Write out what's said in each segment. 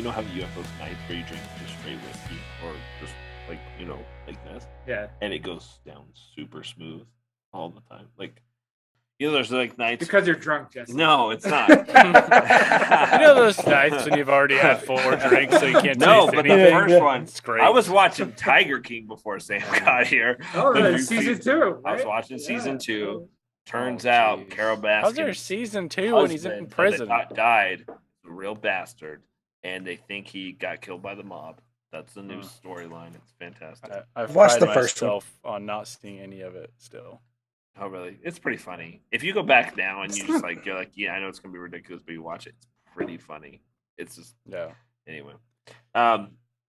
know how you have those nights where you drink just straight whiskey or just like like this, Yeah. and it goes down super smooth all the time. Like there's like nights Because you're drunk, Jesse. No, it's not. Those nights when you've already had 4 drinks, so you can't No, taste but anything. the first one, It's great. I was watching Tiger King before Sam got here. Oh, that's season 2. I was right? watching season 2. Turns Oh, out jeez. Carol Baskin. How's there season 2 when he's in prison? Died, a real bastard, and they think he got killed by the mob. That's the new storyline. It's fantastic. I've watched pride the first myself on not seeing any of it still. Oh, really? It's pretty funny. If you go back now and you just you're like, yeah, I know it's gonna be ridiculous, but you watch it, it's pretty funny. It's just Anyway,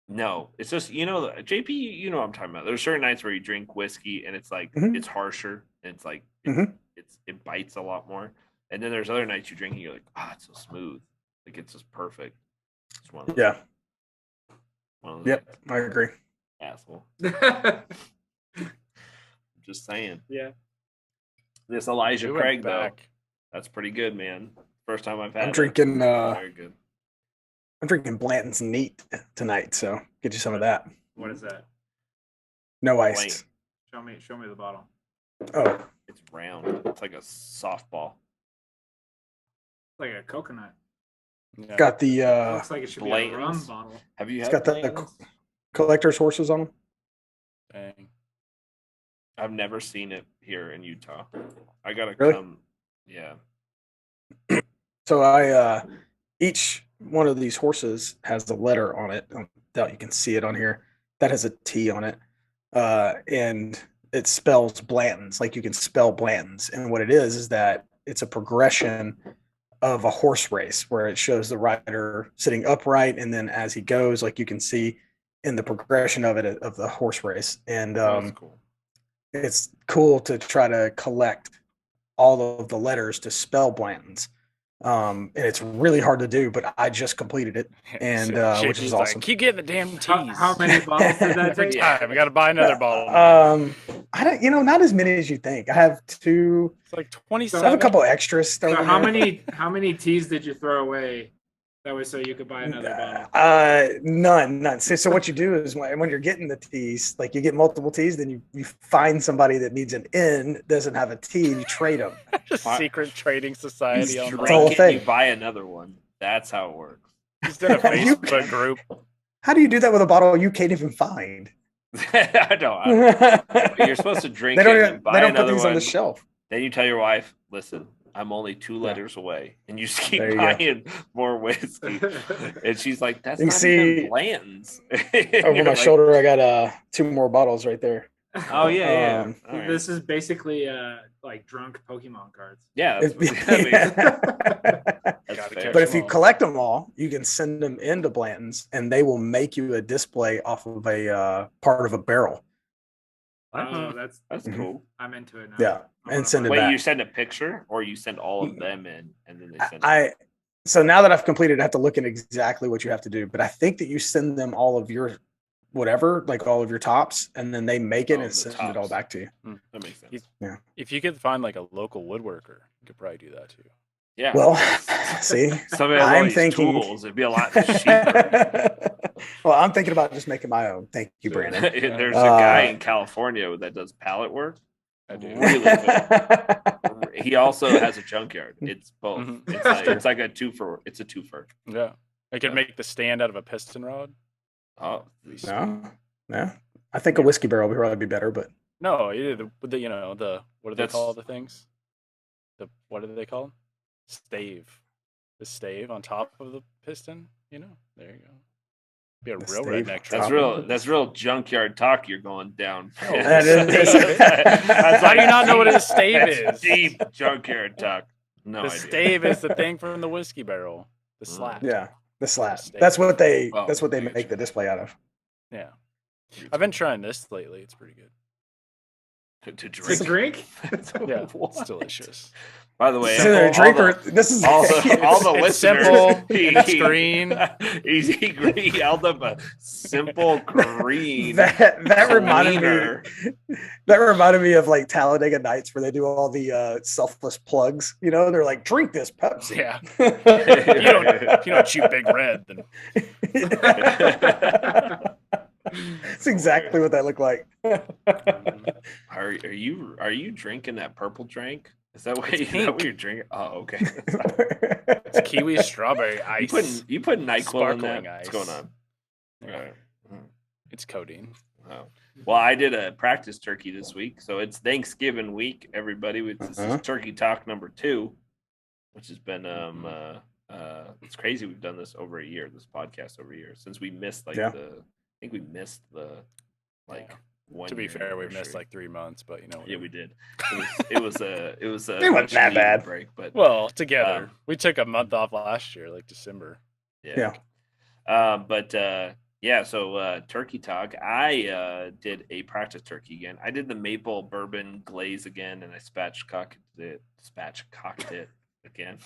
no, it's just JP, you know what I'm talking about. There's certain nights where you drink whiskey and it's like it's harsher. And it's like it bites a lot more. And then there's other nights you drink and you're like, it's so smooth, like it's just perfect. It's one of those, one of those Yep, I agree. Asshole. Just saying. Yeah. This Elijah We went Craig back. though, that's pretty good, man. First time I've had. I'm drinking. Very good. I'm drinking Blanton's Neat tonight, so get you some of that. What is that? No ice. Show me the bottle. Oh, It's round. It's like a softball. It's like a coconut. Yeah. got the Looks like it should be a rum Blanton's. bottle. Have you it's had got the Blanton's? collector's horses on them. Dang. I've never seen it here in Utah. I gotta Really? come. Yeah. So I each one of these horses has a letter on it. I doubt you can see it on here. That has a T on it, and it spells Blanton's. Like you can spell Blanton's, and what it is that it's a progression of a horse race where it shows the rider sitting upright, and then as he goes, like you can see in the progression of it of the horse race, and That's cool. it's cool to try to collect all of the letters to spell Blanton's. And it's really hard to do, but I just completed it, and which is JP's awesome. Like, keep getting the damn teas. How many bottles did that Every take? time. We got to buy another bottle. I don't, not as many as you think. I have two. It's like I 27. have a couple extras. So thrown how in there. many teas did you throw away? That was so you could buy another bottle. None. So what you do is when you're getting the teas, like you get multiple teas, then you find somebody that needs an N, doesn't have a T, and you trade them. Secret trading society. You On drink the whole it, thing. you buy another one. That's how it works. He's in a Facebook group. How do you do that with a bottle you can't even find? I know. You're supposed to drink They it don't. and buy They don't put another these one. on the shelf. Then you tell your wife, listen, I'm only 2 letters away. And you just keep There you buying more whiskey. And she's like, that's You not can see even Blanton's. Over my shoulder, I got 2 more bottles right there. Oh, yeah. Um, All right. This is basically like drunk Pokemon cards. Yeah. That's what that means. That's Gotta fair. catch But if you all. collect them all, you can send them into Blanton's, and they will make you a display off of a part of a barrel. Oh, That's Mhm. cool. I'm into it now. Yeah, I and wanna send buy it Wait, back. you send a picture or you send all of them in and then they send So now that I've completed, I have to look at exactly what you have to do. But I think that you send them all of your whatever, like all of your tops, and then they make it Oh, and the send it all tops. back to you. That makes sense. He's- If you could find like a local woodworker, you could probably do that too. Yeah. Well, see, Somebody has all I'm these thinking- tools. It'd be a lot cheaper. well, I'm thinking about just making my own. Thank you, Brandon. There's a guy in California that does pallet work. I do. Really good. He also has a junkyard. It's both. Mhm. It's like a two-for. It's a twofer. Yeah. I could make the stand out of a piston rod. Oh, No. I think a whiskey barrel would probably be better, but No, the what do they That's- call the things? What do they call them? Stave. The stave on top of the piston. There you go. Be a The real stave. redneck. that's truck. real. That's real junkyard talk. You're going down. Oh, that is- That's How do you not know what a deep- stave that's is? Deep junkyard talk. No The idea. stave is the thing from the whiskey barrel. The Mm. slat. yeah, the slat. Stave. That's what they. Oh, That's what they I get make you. the display out of. Yeah. I've been trying this lately. It's pretty good. to To drink. drink? Yeah, What? it's delicious. By the way, this is all the listeners. Simple. It's green. He held up a simple green. that reminded me of like Talladega Nights, where they do all the selfless plugs. You know, they're like, drink this Pepsi. Yeah. if you don't chew Big Red, then That's exactly what that looked like. Are you drinking that purple drink? Is that what you're drinking? Oh, okay. It's kiwi strawberry ice. You put NyQuil in that? Ice. What's going on? Yeah. Right. It's codeine. Oh. Well, I did a practice turkey this week, so it's Thanksgiving week, everybody. This is Turkey Talk number 2, which has been it's crazy. We've done this over a year. This podcast over a year since we missed I think we missed the 1 To be year fair, we anniversary. missed like 3 months, but yeah, we did. It was it wasn't that bad break, but together we took a month off last year, like December. Yeah. So Turkey Talk. I did a practice turkey again. I did the maple bourbon glaze again, and I spatchcocked it again.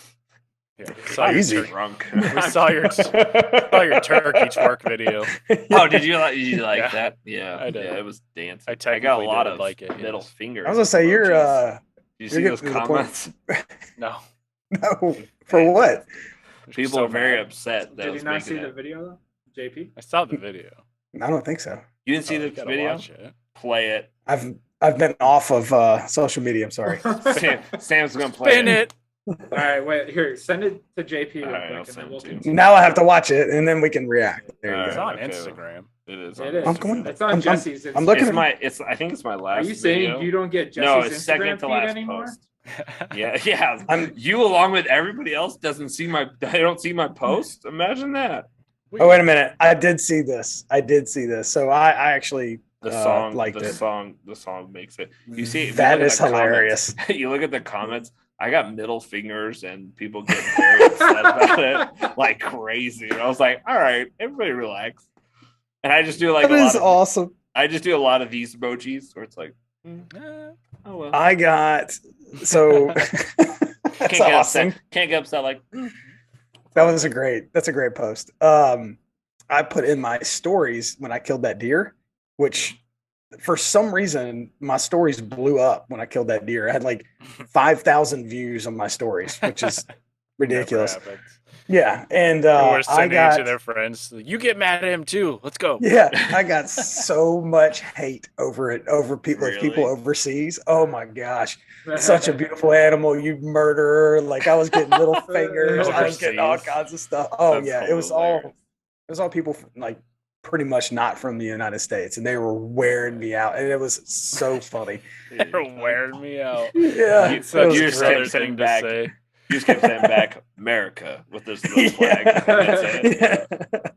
Yeah, easy. Drunk. We saw your turkey twerk video. Oh, did you like that? Yeah, I did. Yeah, it was dancing. I got a lot of middle yes. fingers. I was gonna say Did you see those comments? No. No, for what? People are very upset. Did you not see the video, though, JP? I saw the video. I don't think so. You didn't see the video? Watch it. Play it. I've been off of social media. I'm sorry. Sam's gonna play it. All right, wait. Here, send it to JP real Right, quick, and then we'll continue. Now I have to watch it, and then we can react. There you It's go. on Okay. Instagram. It is. It is. It's on I'm- Jesse's. I'm looking It's I think it's my last. Are you saying video. you don't get Jesse's No, it's Instagram second to feed last anymore? post. Yeah. You along with everybody else doesn't see my. I don't see my post. Imagine that. Oh, wait a minute. I did see this. So I actually The song liked the it. song makes it. You see That is hilarious. You look at the comments. I got middle fingers and people get very upset about it like crazy. And I was like, all right, everybody relax. And I just do like That is awesome. I just do a lot of these emojis where it's like, oh well. I got so that's awesome. Can't get upset like That's a great post. I put in my stories when I killed that deer, which for some reason my stories blew up when I killed that deer. I had like 5,000 views on my stories, which is ridiculous. Yeah, and we're sending it to their friends. You get mad at him too. Let's go. Yeah, I got so much hate over it, over people, Really? people overseas. Oh my gosh, such a beautiful animal, you murderer! Like I was getting little fingers, I was getting all kinds of stuff. Oh That's yeah, it was all people like pretty much not from the United States, and they were wearing me out, and it was so funny. They're wearing me out. Yeah, It's such you a just brother kept sending thing to back. say. You just kept saying back America with this little flag. That's it. Yeah.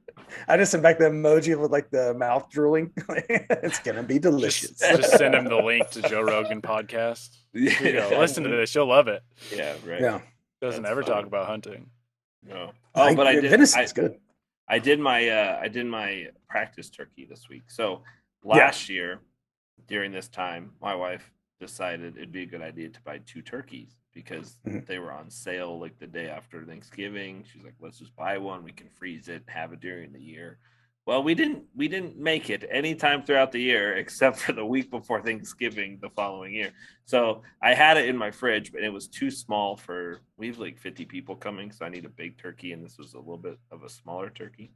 I just sent back the emoji with like the mouth drooling. It's gonna be delicious. Just send him the link to Joe Rogan podcast. Here you go. Listen to this, you'll love it. Yeah, right. Yeah. Doesn't That's ever funny. talk about hunting. No. Oh, but I did. Venison's good. I did my practice turkey this week. So last year, during this time, my wife decided it'd be a good idea to buy 2 turkeys because they were on sale like the day after Thanksgiving. She's like, let's just buy one. We can freeze it, have it during the year. Well, we didn't make it any time throughout the year except for the week before Thanksgiving the following year. So I had it in my fridge, but it was too small we have like 50 people coming, so I need a big turkey, and this was a little bit of a smaller turkey.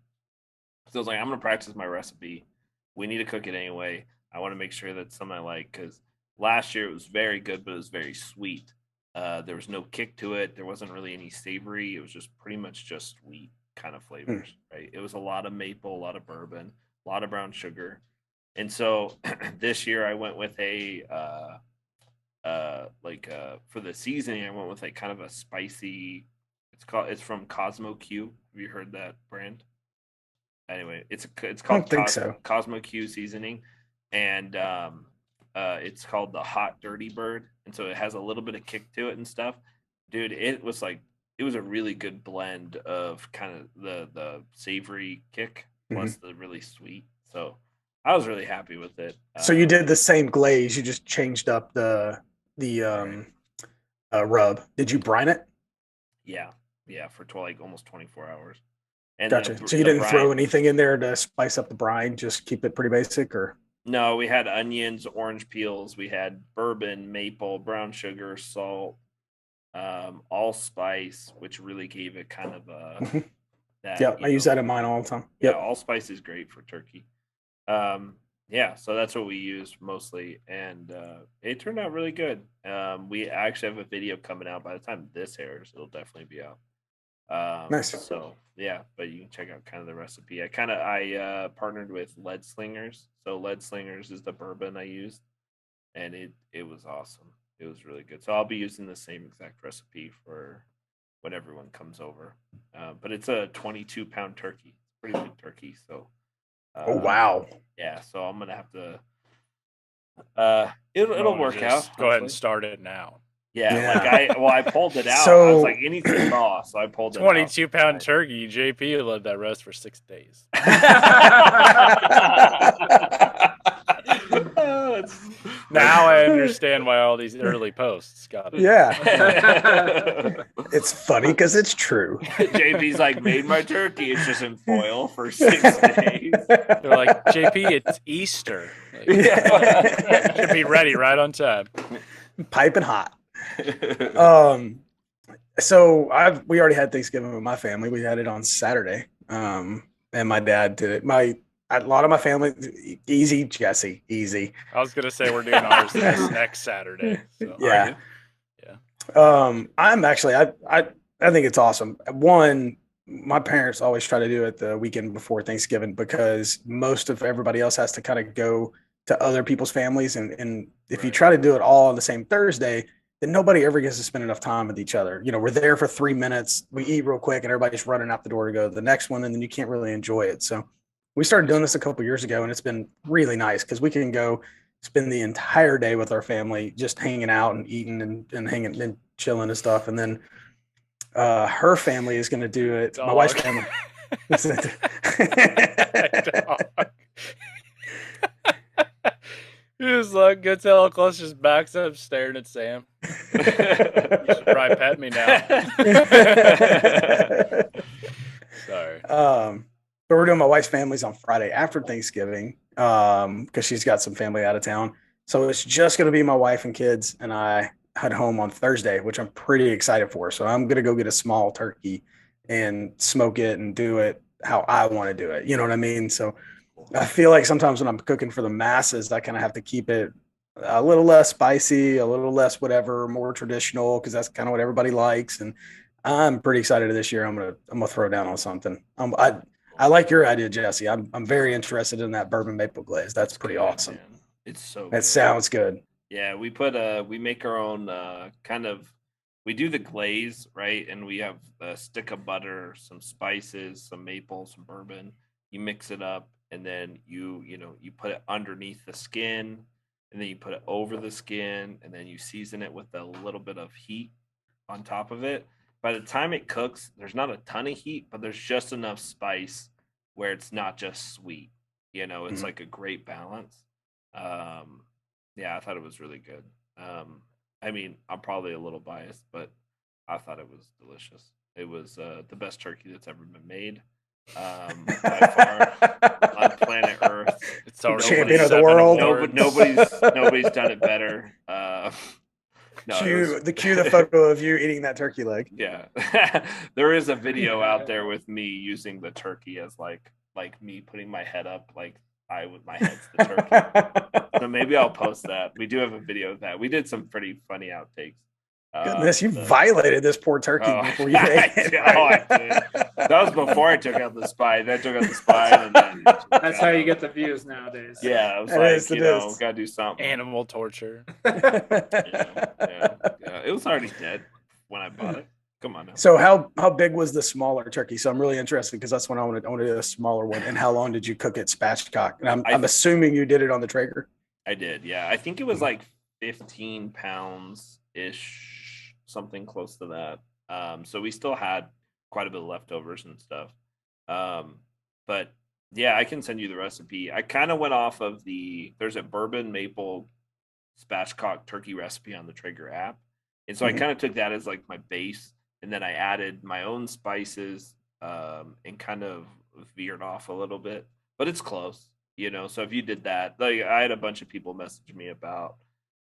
So I was like, I'm gonna practice my recipe. We need to cook it anyway. I want to make sure that's something I like because last year it was very good, but it was very sweet. There was no kick to it. There wasn't really any savory. It was just pretty much just sweet kind of flavors, right? It was a lot of maple, a lot of bourbon, a lot of brown sugar. And so this year I went with for the seasoning, I went with like kind of a spicy, it's from Cosmo Q. Have you heard that brand? Anyway, it's called Cosmo Q seasoning. And it's called the Hot Dirty Bird, and so it has a little bit of kick to it and stuff. Dude, it was a really good blend of kind of the savory kick plus the really sweet. So I was really happy with it. So you did the same glaze, you just changed up the rub. Did you brine it? Yeah, for like almost 24 hours. And gotcha. So you didn't throw anything in there to spice up the brine? Just keep it pretty basic, or? No, we had onions, orange peels, we had bourbon, maple, brown sugar, salt, allspice, which really gave it kind of a yeah, I use that in mine all the time. Yeah, allspice is great for turkey. Yeah, so that's what we used mostly, and it turned out really good. We actually have a video coming out by the time this airs; it'll definitely be out. Nice. So yeah, but you can check out kind of the recipe. I partnered with Lead Slingers. So Lead Slingers is the bourbon I used, and it was awesome. It was really good. So I'll be using the same exact recipe for when everyone comes over. But it's a 22-pound turkey, pretty big turkey. So. Oh wow! Yeah, so I'm gonna have to. It'll work out. Go ahead and start it now. Yeah. I pulled it out. So, I was like, it needs to thaw, so I pulled it. 22-pound turkey. JP let that rest for 6 days. Now I understand why all these early posts got it. Yeah. It's funny because it's true. JP's like, made my turkey. It's just in foil for 6 days. They're like, JP, it's Easter. Like, should be ready right on time. Piping hot. So we already had Thanksgiving with my family. We had it on Saturday. And my dad did it. A lot of my family, easy, Jesse, easy. I was gonna say we're doing ours next Saturday. So. Yeah. I'm actually, I think it's awesome. One, my parents always try to do it the weekend before Thanksgiving because most of everybody else has to kind of go to other people's families, and if you try to do it all on the same Thursday, then nobody ever gets to spend enough time with each other. You know, we're there for 3 minutes, we eat real quick, and everybody's running out the door to go to the next one, and then you can't really enjoy it. So we started doing this a couple years ago, and it's been really nice because we can go spend the entire day with our family, just hanging out and eating and hanging and chilling and stuff. And then her family is going to do it. Dog. My wife's family. Just like good tell Close just backs up staring at Sam. You should probably pet me now. Sorry. But we're doing my wife's family's on Friday after Thanksgiving because she's got some family out of town. So it's just going to be my wife and kids, and I head home on Thursday, which I'm pretty excited for. So I'm going to go get a small turkey and smoke it and do it how I want to do it. You know what I mean? So I feel like sometimes when I'm cooking for the masses, I kind of have to keep it a little less spicy, a little less whatever, more traditional, because that's kind of what everybody likes. And I'm pretty excited this year. I'm gonna throw down on something. I like your idea, Jesse. I'm very interested in that bourbon maple glaze. That's pretty awesome. Man. It's so that sounds good. Yeah, we make our own we do the glaze, right? And we have a stick of butter, some spices, some maple, some bourbon. You mix it up, and then you put it underneath the skin, and then you put it over the skin, and then you season it with a little bit of heat on top of it. By the time it cooks, there's not a ton of heat, but there's just enough spice where it's not just sweet. It's like a great balance. Yeah, I thought it was really good. I mean, I'm probably a little biased, but I thought it was delicious. It was the best turkey that's ever been made. By far on planet Earth. It's already champion of the world. Nobody's done it better. Cue the photo of you eating that turkey leg. Yeah. There is a video out there with me using the turkey as like me putting my head up like my head's the turkey. So maybe I'll post that. We do have a video of that. We did some pretty funny outtakes. Goodness, you violated this poor turkey before you ate it. I did. That was before I took out the spine. Then I took out the spine, and then that's how you get the views nowadays. Yeah, I was gotta do something. Animal torture. Yeah. It was already dead when I bought it. Come on now. So how big was the smaller turkey? So I'm really interested because that's when I want to do a smaller one. And how long did you cook it spatchcock? And I'm assuming you did it on the Traeger. I did, yeah. I think it was like 15 pounds ish, something close to that. So we still had quite a bit of leftovers and stuff. But yeah, I can send you the recipe. I kind of went off of there's a bourbon maple spatchcock turkey recipe on the Traeger app. And so I kind of took that as like my base, and then I added my own spices and kind of veered off a little bit, but it's close, So if you did that, like I had a bunch of people message me about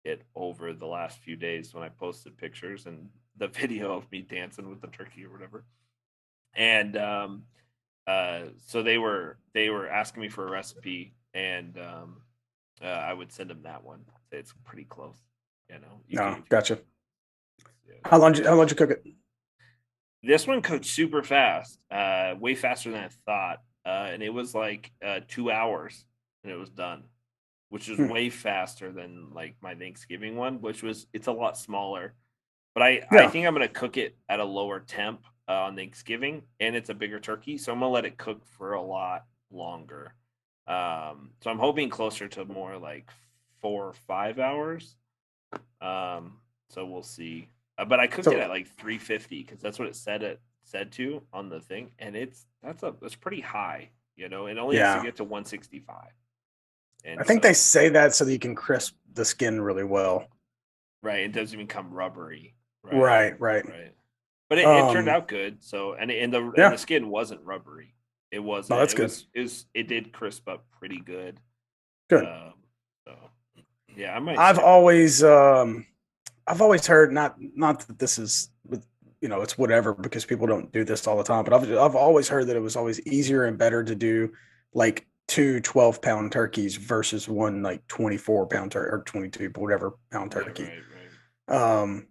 it over the last few days when I posted pictures and the video of me dancing with the turkey or whatever. And so they were asking me for a recipe, and I would send them that one. It's pretty close, Gotcha. Yeah. How long did you cook it? This one cooked super fast, way faster than I thought, and it was like 2 hours, and it was done, which is way faster than like my Thanksgiving one, it's a lot smaller. But I think I'm gonna cook it at a lower temp on Thanksgiving, and it's a bigger turkey, so I'm gonna let it cook for a lot longer. So I'm hoping closer to more like 4 or 5 hours. So we'll see. But I cooked it at like 350 because that's what it said to on the thing, and that's pretty high. It only has to get to 165. And I think they say that so that you can crisp the skin really well. Right, it doesn't become rubbery. Right. But it turned out good. So and the skin wasn't rubbery. It wasn't. Oh, that's good. It did crisp up pretty good. Good. So yeah, I might. I've always heard not that this is it's whatever because people don't do this all the time, but I've always heard that it was always easier and better to do like 2 12-pound turkeys versus one like 24-pound or 22 whatever pound turkey. Right.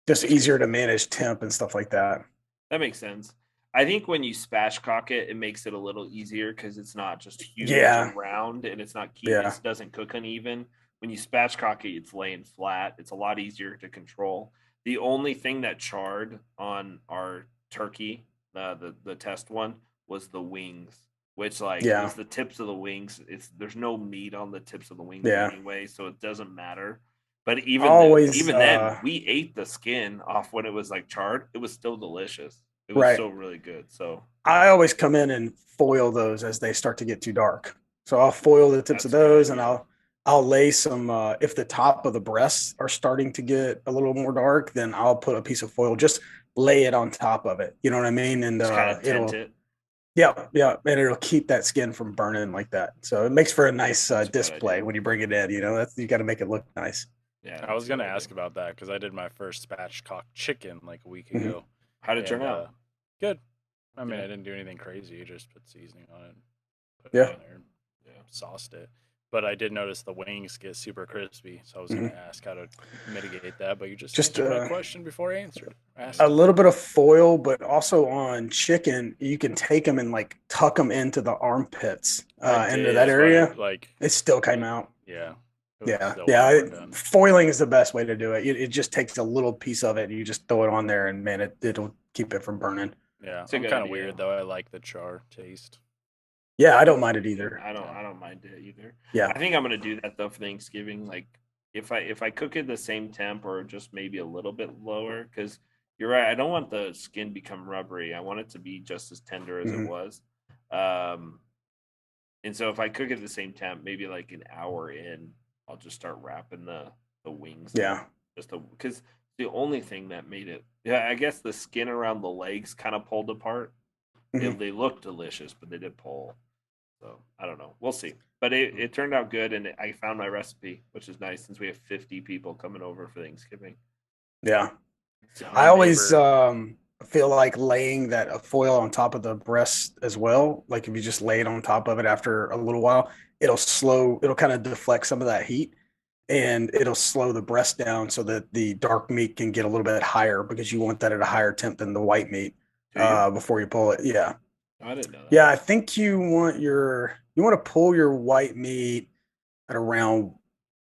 Just easier to manage temp and stuff like that. That makes sense. I think when you spatchcock it makes it a little easier because it's not just huge and round, and it's not it doesn't cook uneven. When you spatchcock it, it's laying flat. It's a lot easier to control. The only thing that charred on our turkey, the test one, was the wings, which is the tips of the wings. There's no meat on the tips of the wings anyway, so it doesn't matter. But even then, we ate the skin off when it was like charred. It was still delicious. It was so really good. So I always come in and foil those as they start to get too dark. So I'll foil the tips of those, and I'll lay some. If the top of the breasts are starting to get a little more dark, then I'll put a piece of foil. Just lay it on top of it. You know what I mean? And it'll and it'll keep that skin from burning like that. So it makes for a nice display when you bring it in. You got to make it look nice. Yeah, I was gonna ask about that because I did my first spatchcock chicken like a week ago. How did it turn out? Good. I mean, I didn't do anything crazy. Just put seasoning on it. Put it in there, sauced it. But I did notice the wings get super crispy, so I was going to ask how to mitigate that. But you just answered my question before I answered. A little bit of foil, but also on chicken, you can take them and like tuck them into the armpits, into that area. It still came out. Yeah. Foiling is the best way to do it. It just takes a little piece of it, and you just throw it on there, and man, it'll keep it from burning. Yeah, it's kind of weird though. I like the char taste. Yeah, I don't mind it either. I don't mind it either. Yeah, I think I'm gonna do that though for Thanksgiving. Like if I cook it the same temp or just maybe a little bit lower, because you're right. I don't want the skin become rubbery. I want it to be just as tender as it was. And so if I cook it the same temp, maybe like an hour in, I'll just start wrapping the wings. Yeah, because the only thing that made it, I guess the skin around the legs kind of pulled apart. They looked delicious, but they did pull. So I don't know. We'll see. But it turned out good, and I found my recipe, which is nice since we have 50 people coming over for Thanksgiving. Yeah. So I always feel like laying that foil on top of the breast as well. Like if you just lay it on top of it after a little while, it'll kind of deflect some of that heat, and it'll slow the breast down so that the dark meat can get a little bit higher because you want that at a higher temp than the white meat before you pull it. Yeah. I didn't know that. Yeah, I think you want to pull your white meat at around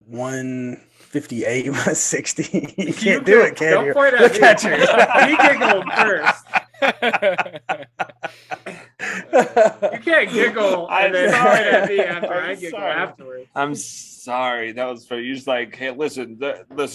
158, 160. You can't do it, can you? Look at you. You giggle first. You can't giggle and then point at me after I giggle afterwards. I'm so sorry. That was for you. Just like, hey, listen.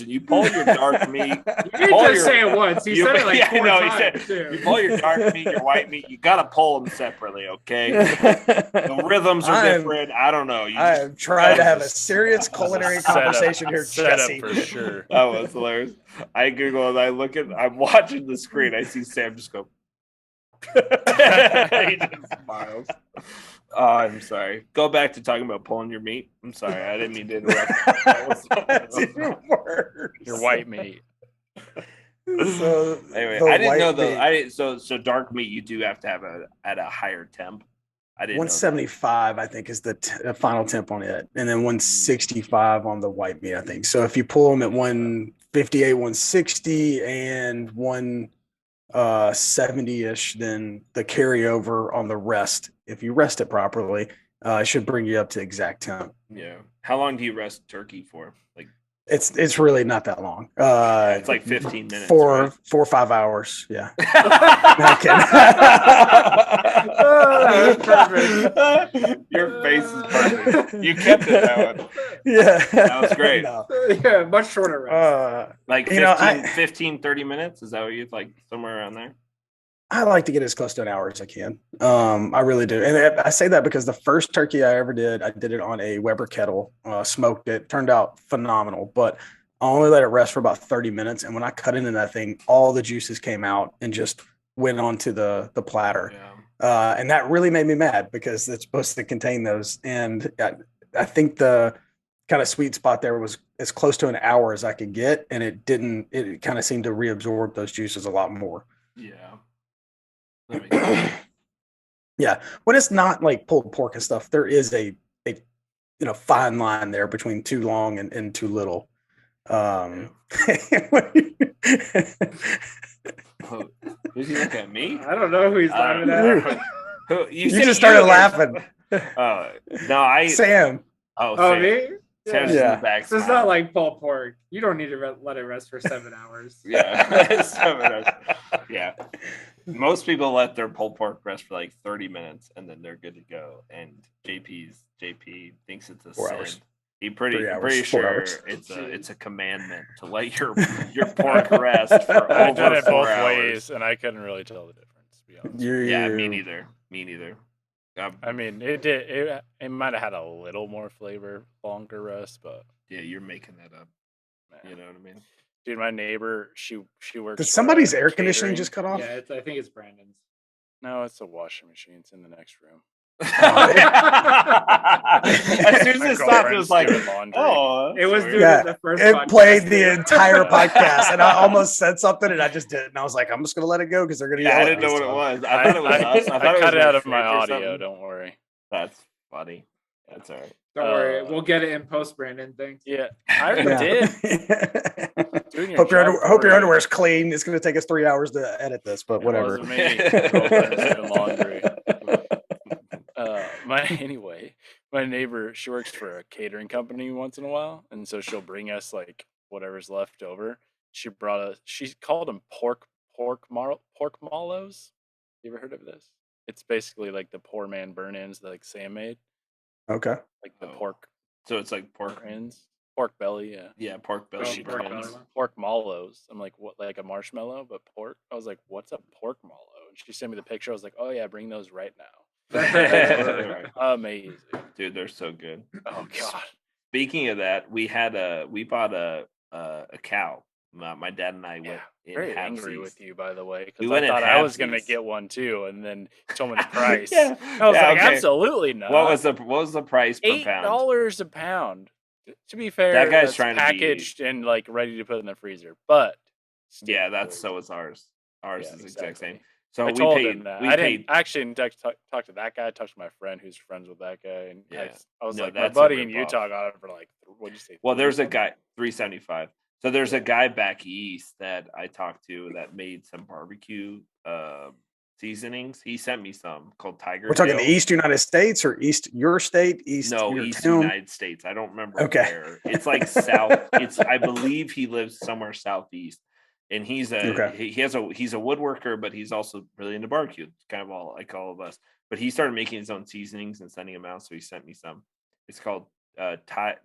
You pull your dark meat. You didn't just say it once. You said it like 4 times. You pull your dark meat, your white meat. You gotta pull them separately, okay? The rhythms are different. I don't know. I am trying to have a serious culinary conversation here, Jesse. For sure. That was hilarious. I Google and I'm watching the screen. I see Sam just go. He just smiles. Oh, I'm sorry. Go back to talking about pulling your meat. I'm sorry. I didn't mean to interrupt. That's even worse. Your white meat. So anyway, I didn't know though. So dark meat you do have to have at a higher temp. I didn't. 175, I think, is the final temp on it, and then 165 on the white meat, I think. So if you pull them at 158, 160, and 170-ish, then the carryover on the rest, if you rest it properly, it should bring you up to exact temp. Yeah. How long do you rest turkey for? Like it's really not that long. It's like 15 minutes. 4 or 5 hours. Yeah. That was perfect. Your face is perfect. You kept it that one. Yeah. That was great. No. Yeah, much shorter rest. Like 15, 30 minutes? Is that what you like? Somewhere around there? I like to get as close to an hour as I can. I really do. And I say that because the first turkey I ever did, I did it on a Weber kettle, smoked it, turned out phenomenal, but I only let it rest for about 30 minutes. And when I cut into that thing, all the juices came out and just went onto the platter. Yeah. And that really made me mad because it's supposed to contain those. And I think the kind of sweet spot there was as close to an hour as I could get. And it kind of seemed to reabsorb those juices a lot more. Yeah. Yeah, when it's not like pulled pork and stuff, there is a fine line there between too long and too little. Who's he looking at me? I don't know who he's laughing at. You just started laughing. No, Sam. Oh, me? Sam's in the back. So it's not like pulled pork. You don't need to let it rest for 7 hours. Yeah, 7 hours. Yeah. Most people let their pulled pork rest for like 30 minutes and then they're good to go. And JP thinks it's a 4 sin. hours. Pretty sure it's a commandment to let your pork rest for over 4 hours. I've done it both ways, and I couldn't really tell the difference. To be honest. Yeah, me neither. I mean, it might have had a little more flavor, longer rest, but yeah, you're making that up. Man. You know what I mean? Dude, my neighbor, she works. Did somebody's air conditioning just cut off? Yeah, I think it's Brandon's. No, it's a washing machine. It's in the next room. As soon as it stopped, it was like, oh, it was doing the first. It played the entire podcast, and I almost said something, and I just didn't. And I was like, I'm just gonna let it go because they're gonna. I didn't know what it was. I thought it was us. I cut it out of my audio. Don't worry. That's funny. That's all right. Don't worry, we'll get it in post, Brandon. Thanks. Yeah, I already did. Hope your underwear's clean. It's going to take us 3 hours to edit this, but whatever. Laundry. My neighbor, she works for a catering company once in a while, and so she'll bring us like whatever's left over. She called them pork mallows. You ever heard of this? It's basically like the poor man burn-ins that like Sam made. Okay. Like the pork. So it's like pork ends. Pork belly, yeah. Yeah, pork belly. Pork mallows. I'm like, what, like a marshmallow, but pork? I was like, what's a pork mallow? And she sent me the picture. I was like, oh yeah, bring those right now. Amazing. Dude, they're so good. Oh god. Speaking of that, we bought a cow. My dad and I went in very angry with you, by the way, because I thought I was gonna get one too, and then you told me the price. I was like, absolutely not. What was the price per pound? $8 a pound. To be fair, that guy's trying packaged to and like ready to put in the freezer, but yeah, so is ours. Ours is exactly. Exact same. So I told him that. I didn't actually talk to that guy. I talked to my friend who's friends with that guy, and I was like, my buddy in Utah got it for like, what'd you say? Well, there's a guy $3.75. So there's a guy back east that I talked to that made some barbecue seasonings. He sent me some called Tiger. We're talking the East United States or East your state? East United States. I don't remember where. It's like south. I believe he lives somewhere southeast. And he's a woodworker, but he's also really into barbecue. It's kind of all like all of us. But he started making his own seasonings and sending them out. So he sent me some. It's called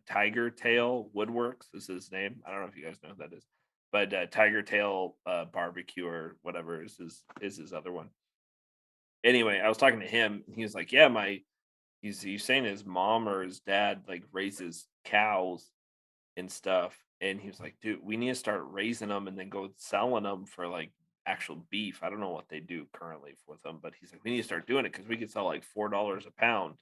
Tiger Tail Woodworks is his name. I don't know if you guys know who that is, but Tiger Tail Barbecue or whatever is his other one. Anyway, I was talking to him. He was like, "Yeah, he's saying his mom or his dad like raises cows and stuff." And he was like, "Dude, we need to start raising them and then go selling them for like actual beef. I don't know what they do currently with them, but he's like, we need to start doing it because we could sell like $4 a pound."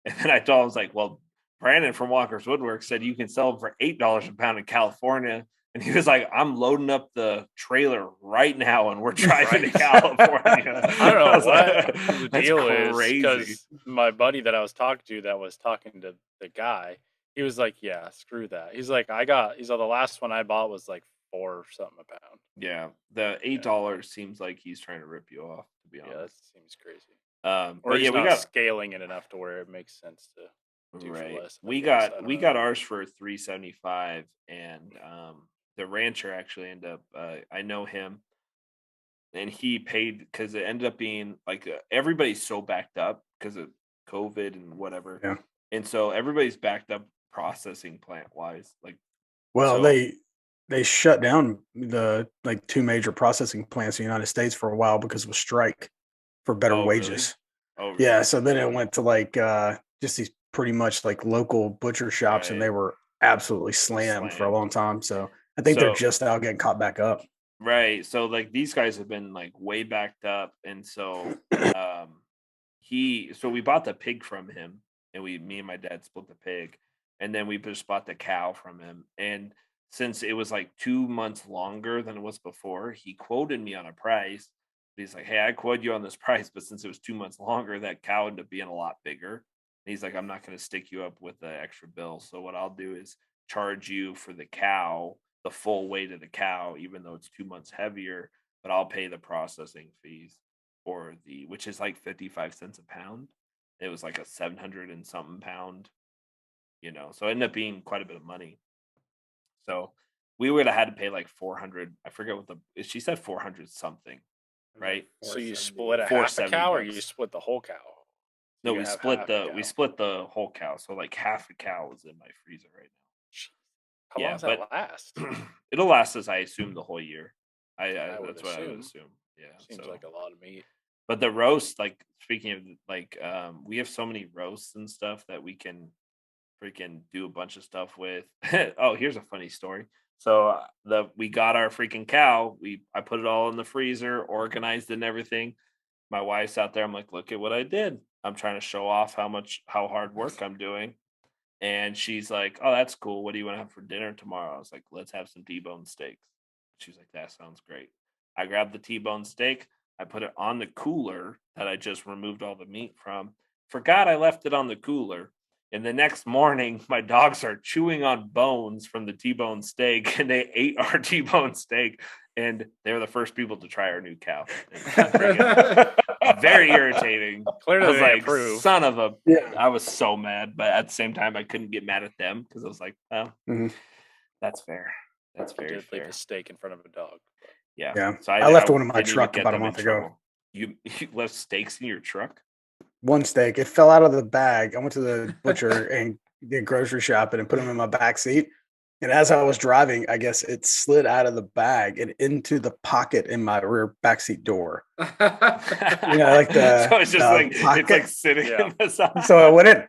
And then I told him, I was like, "Well, Brandon from Walker's Woodwork said you can sell them for $8 a pound in California." And he was like, "I'm loading up the trailer right now and we're driving to California." I don't know what the That's deal is, crazy. because my buddy that I was talking to that was talking to the guy, he was like, "Yeah, screw that." He's like, the last one I bought was like $4 something a pound. Yeah, the $8 seems like he's trying to rip you off, to be honest. Yeah, that seems crazy. Or Or yeah, he's we not got scaling it enough to where it makes sense to do for right. less. We got ours for $375, and the rancher actually ended up. I know him, and he paid because it ended up being like everybody's so backed up because of COVID and whatever. Yeah. And so everybody's backed up processing plant wise. Like, Well, so, they shut down the like 2 major processing plants in the United States for a while because of a strike for better Oh, really? wages. oh Yeah, really? so then it went to like just these pretty much like local butcher shops, and Right. they were absolutely slammed for a Slammed. so long time. So I think they're So just now getting caught back up. right. So like these guys have been like way backed up, and so so we bought the pig from him, and me and my dad split the pig, and then we just bought the cow from him. And since it was like 2 months longer than it was before, he quoted me on a price. He's like, "Hey, I quoted you on this price, but since it was 2 months longer, that cow ended up being a lot bigger." And he's like, "I'm not going to stick you up with the extra bill. So what I'll do is charge you for the cow, the full weight of the cow, even though it's 2 months heavier, but I'll pay the processing fees for which is like 55 cents a pound." It was like a 700 and something pound, so it ended up being quite a bit of money. So we would have had to pay like 400. I forget she said 400 something, right? So you split a half a cow, or you split the whole cow? No, we split the whole cow. So like half a cow is in my freezer right now. How long does that last? It'll last us, I assume, the whole year. That's what I would assume. Yeah, seems like a lot of meat. But the roast, like speaking of like, we have so many roasts and stuff that we can freaking do a bunch of stuff with. Oh, here's a funny story. So we got our freaking cow. I put it all in the freezer, organized it and everything. My wife's out there. I'm like, "Look at what I did. I'm trying to show off how hard work I'm doing." And she's like, "Oh, that's cool. What do you want to have for dinner tomorrow?" I was like, "Let's have some T-bone steaks." She's like, "That sounds great." I grabbed the T-bone steak. I put it on the cooler that I just removed all the meat from. Forgot I left it on the cooler. And the next morning, my dogs are chewing on bones from the T-bone steak, and they ate our T-bone steak. And they were the first people to try our new cow. Very irritating. Clearly, I was like, approve. "Son of a!" Yeah. I was so mad, but at the same time, I couldn't get mad at them because I was like, "Well, that's fair. That's very fair." Leave a steak in front of a dog. Yeah. Yeah. So I left one in my truck about a month ago. You left steaks in your truck? One steak. It fell out of the bag. I went to the butcher and did grocery shopping and put them in my back seat. And as I was driving, I guess it slid out of the bag and into the pocket in my rear backseat door. Like the so it's just like pocket. It's like sitting in the side. So I went in.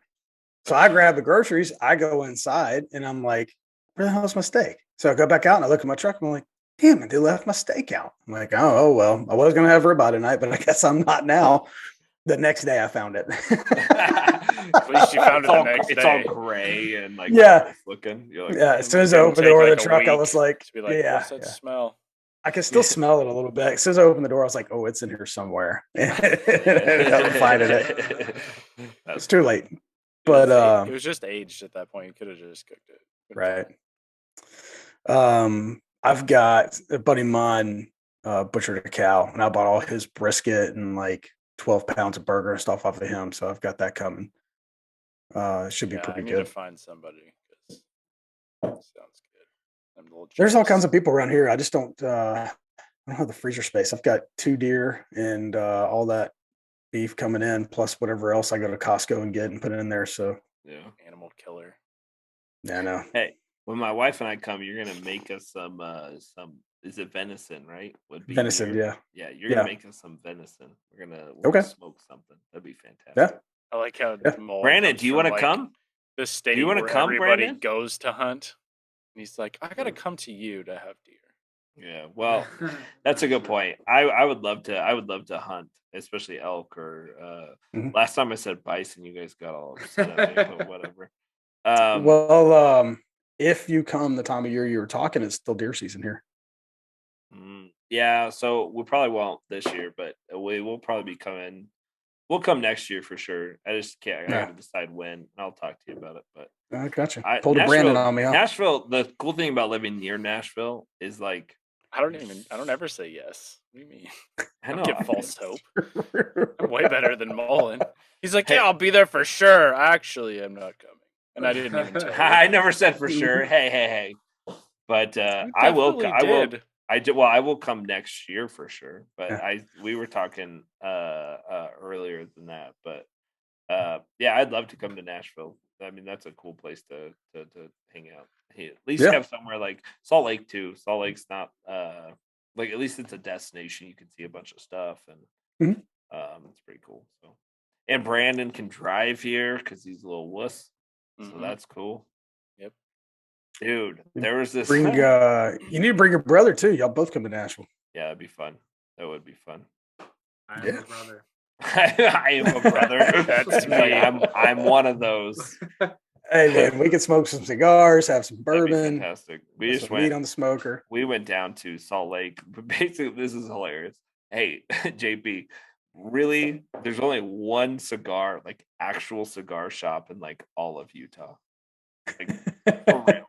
So I grab the groceries. I go inside and I'm like, "Where the hell's my steak?" So I go back out and I look at my truck and I'm like, "Damn it, they left my steak out." I'm like, oh well, I was gonna have ribeye tonight, but I guess I'm not now. The next day I found it. At least you found it the next day. It's all gray and like looking. You're like, as soon as I opened the door of the truck, I was like, what's that smell? I can still smell it a little bit. As soon as I opened the door, I was like, "Oh, it's in here somewhere." And ended up finding it. It's too late. But it was just aged at that point. You could have just cooked it. Right. I've got a buddy of mine butchered a cow, and I bought all his brisket and like 12 pounds of burger and stuff off of him. So I've got that coming. It should be pretty I need good. to find somebody. Sounds good. There's all kinds of people around here. I just don't have the freezer space. I've got 2 deer and all that beef coming in, plus whatever else I go to Costco and get and put it in there. So yeah, animal killer. Yeah, I know. Hey, when my wife and I come, you're gonna make us some. Is it venison? Right? Would be Venison, your, yeah. yeah. You're gonna make us some venison. We're gonna Okay. smoke something. That'd be fantastic. Yeah. I like how Yeah. Brandon, do you want to come? The state Do you want to where come, everybody Brandon? goes to hunt, and he's like, I gotta come to you to have deer. Yeah, well, that's a good point. I would love to. I would love to hunt, especially elk or. Last time I said bison, you guys got all upset at me, but whatever. Well, if you come the time of year you were talking, it's still deer season here. Yeah, so we probably won't this year, but we will probably be coming. We'll come next year for sure. I just can't. I got to decide when. And I'll talk to you about it. But I gotcha. Pulled a Brandon on me. Huh? Nashville. The cool thing about living near Nashville is like I don't ever say yes. What do you mean? I don't get false hope. I'm way better than Mullen. He's like, yeah, I'll be there for sure. Actually, I'm not coming, and I didn't even tell you. I never said for sure. Hey. But I will. Well, I will come next year for sure. But we were talking earlier than that. But yeah, I'd love to come to Nashville. I mean, that's a cool place to hang out. At least have somewhere like Salt Lake too. Salt Lake's not like, at least it's a destination. You can see a bunch of stuff, and it's pretty cool. So, and Brandon can drive here because he's a little wuss, so that's cool. Yep, dude. There was this. You need to bring your brother too. Y'all both come to Nashville. Yeah, it'd be fun. That would be fun. I am a brother. I am a brother. That's me. I'm one of those. Hey man, we could smoke some cigars, have some bourbon. Fantastic. We just went meat on the smoker. We went down to Salt Lake. But basically, this is hilarious. Hey, JP, really? There's only one cigar, like actual cigar shop in like all of Utah. Like, for real.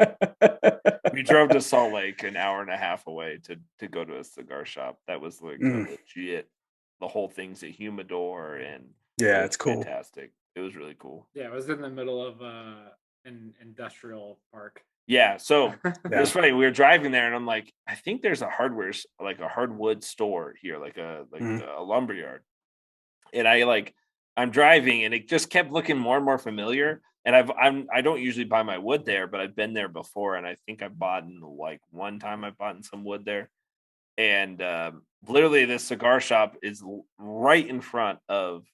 We drove to Salt Lake an hour and a half away to go to a cigar shop. That was like legit. The whole thing's a humidor, and it's cool. Fantastic. It was really cool. Yeah, it was in the middle of an industrial park. Yeah, so it was funny. We were driving there, and I'm like, I think there's a hardwood store here, like a lumberyard. And I'm driving, and it just kept looking more and more familiar. And I don't usually buy my wood there, but I've been there before, and I think I bought one time some wood there. And literally, this cigar shop is right in front of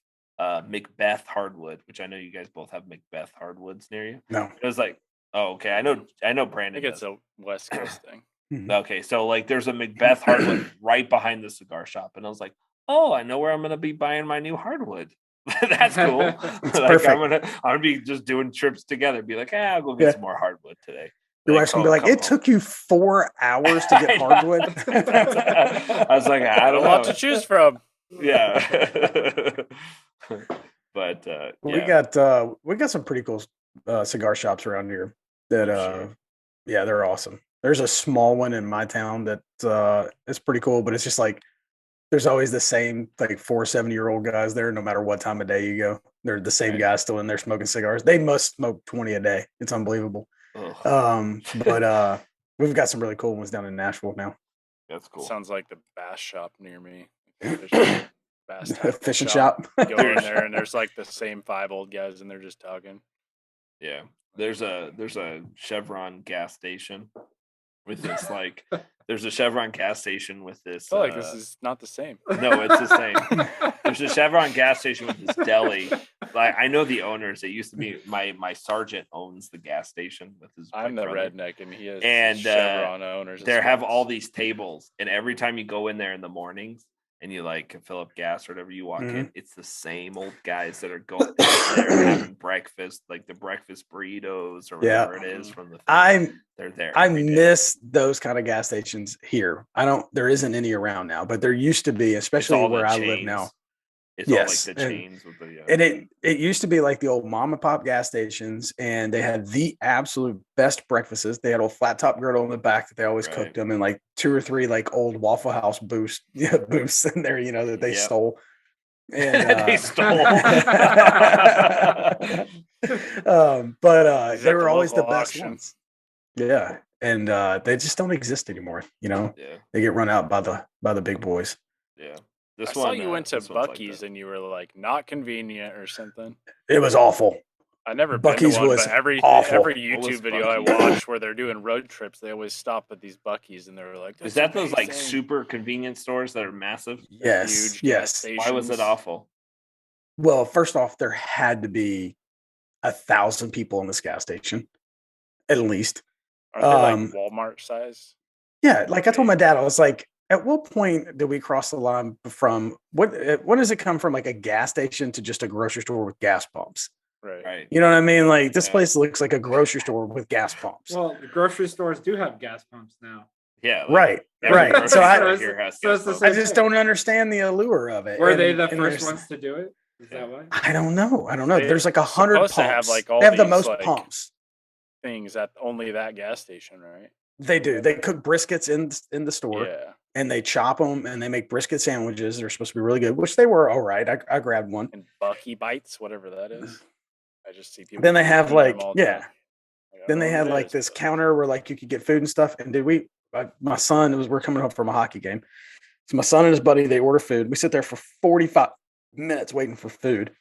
Macbeth Hardwood, which I know you guys both have Macbeth Hardwoods near you. No, it was like, oh, okay. I know Brandon. I think it's a West Coast thing. Okay, so like there's a Macbeth Hardwood right behind the cigar shop, and I was like, oh, I know where I'm gonna be buying my new hardwood. That's cool. Perfect. I'm gonna be just doing trips together. Be like, I'll go get some more hardwood today. Your wife's gonna be like, it took you 4 hours to get hardwood. I was like, I don't know. A lot to choose from. Yeah. But we got some pretty cool cigar shops around here that they're awesome. There's a small one in my town that it's pretty cool, but it's just like there's always the same like 4 7-year-old guys there, no matter what time of day you go. They're the same guys still in there smoking cigars. They must smoke 20 a day. It's unbelievable. But we've got some really cool ones down in Nashville now. That's cool. Sounds like the bass shop near me. Fishing shop. Go in there, and there's like the same 5 old guys, and they're just talking. Yeah, there's a Chevron gas station with this like. There's a Chevron gas station with this. I feel like this is not the same. No, it's the same. There's a Chevron gas station with this deli. Like I know the owners. It used to be my sergeant owns the gas station with his. I'm the brother. Redneck, and he has Chevron owners. They have all these tables, and every time you go in there in the mornings and you like fill up gas or whatever, you walk in, it's the same old guys that are going there having breakfast, like the breakfast burritos or whatever it is from the thing. They're there. I miss those kind of gas stations here. There isn't any around now, but there used to be, especially where I live now. It's all like the chains with the and it used to be like the old mom and pop gas stations, and they had the absolute best breakfasts. They had a flat top griddle in the back that they always cooked them, and like 2 or 3 like old Waffle House booths in there, that they stole. And they stole. But they were always the best ones. Yeah, and they just don't exist anymore. They get run out by the big boys. Yeah. I saw you went to Buc-ee's and you were like, not convenient or something. It was awful. I never Buc-ee's been to one, was but every awful. YouTube video I Buc-ee's? watch where they're doing road trips, they always stop at these Buc-ee's and they're like, Is that those like amazing." super convenience stores that are massive? Yes, Huge gas yes. stations? Why was it awful? Well, first off, there had to be 1,000 people in this gas station, at least. Aren't they like Walmart size? Yeah, like I told my dad, I was like, at what point did we cross the line from what does it come from, like a gas station to just a grocery store with gas pumps? Right. You know what I mean? Like this place looks like a grocery store with gas pumps. Well, the grocery stores do have gas pumps now. Yeah. Right. So I just don't understand the allure of it. Were they the first ones to do it? Is that why? I don't know. There's like 100 pumps. Have like all they have the these, most like, pumps. Things at only that gas station, right? They do. They cook briskets in the store. Yeah. And they chop them and they make brisket sandwiches. They're supposed to be really good, which they were all right. I grabbed one. And Bucky Bites, whatever that is. I just see people. Then they have like, then they had like this counter where like you could get food and stuff. And my son we're coming home from a hockey game. So my son and his buddy, they order food. We sit there for 45 minutes waiting for food.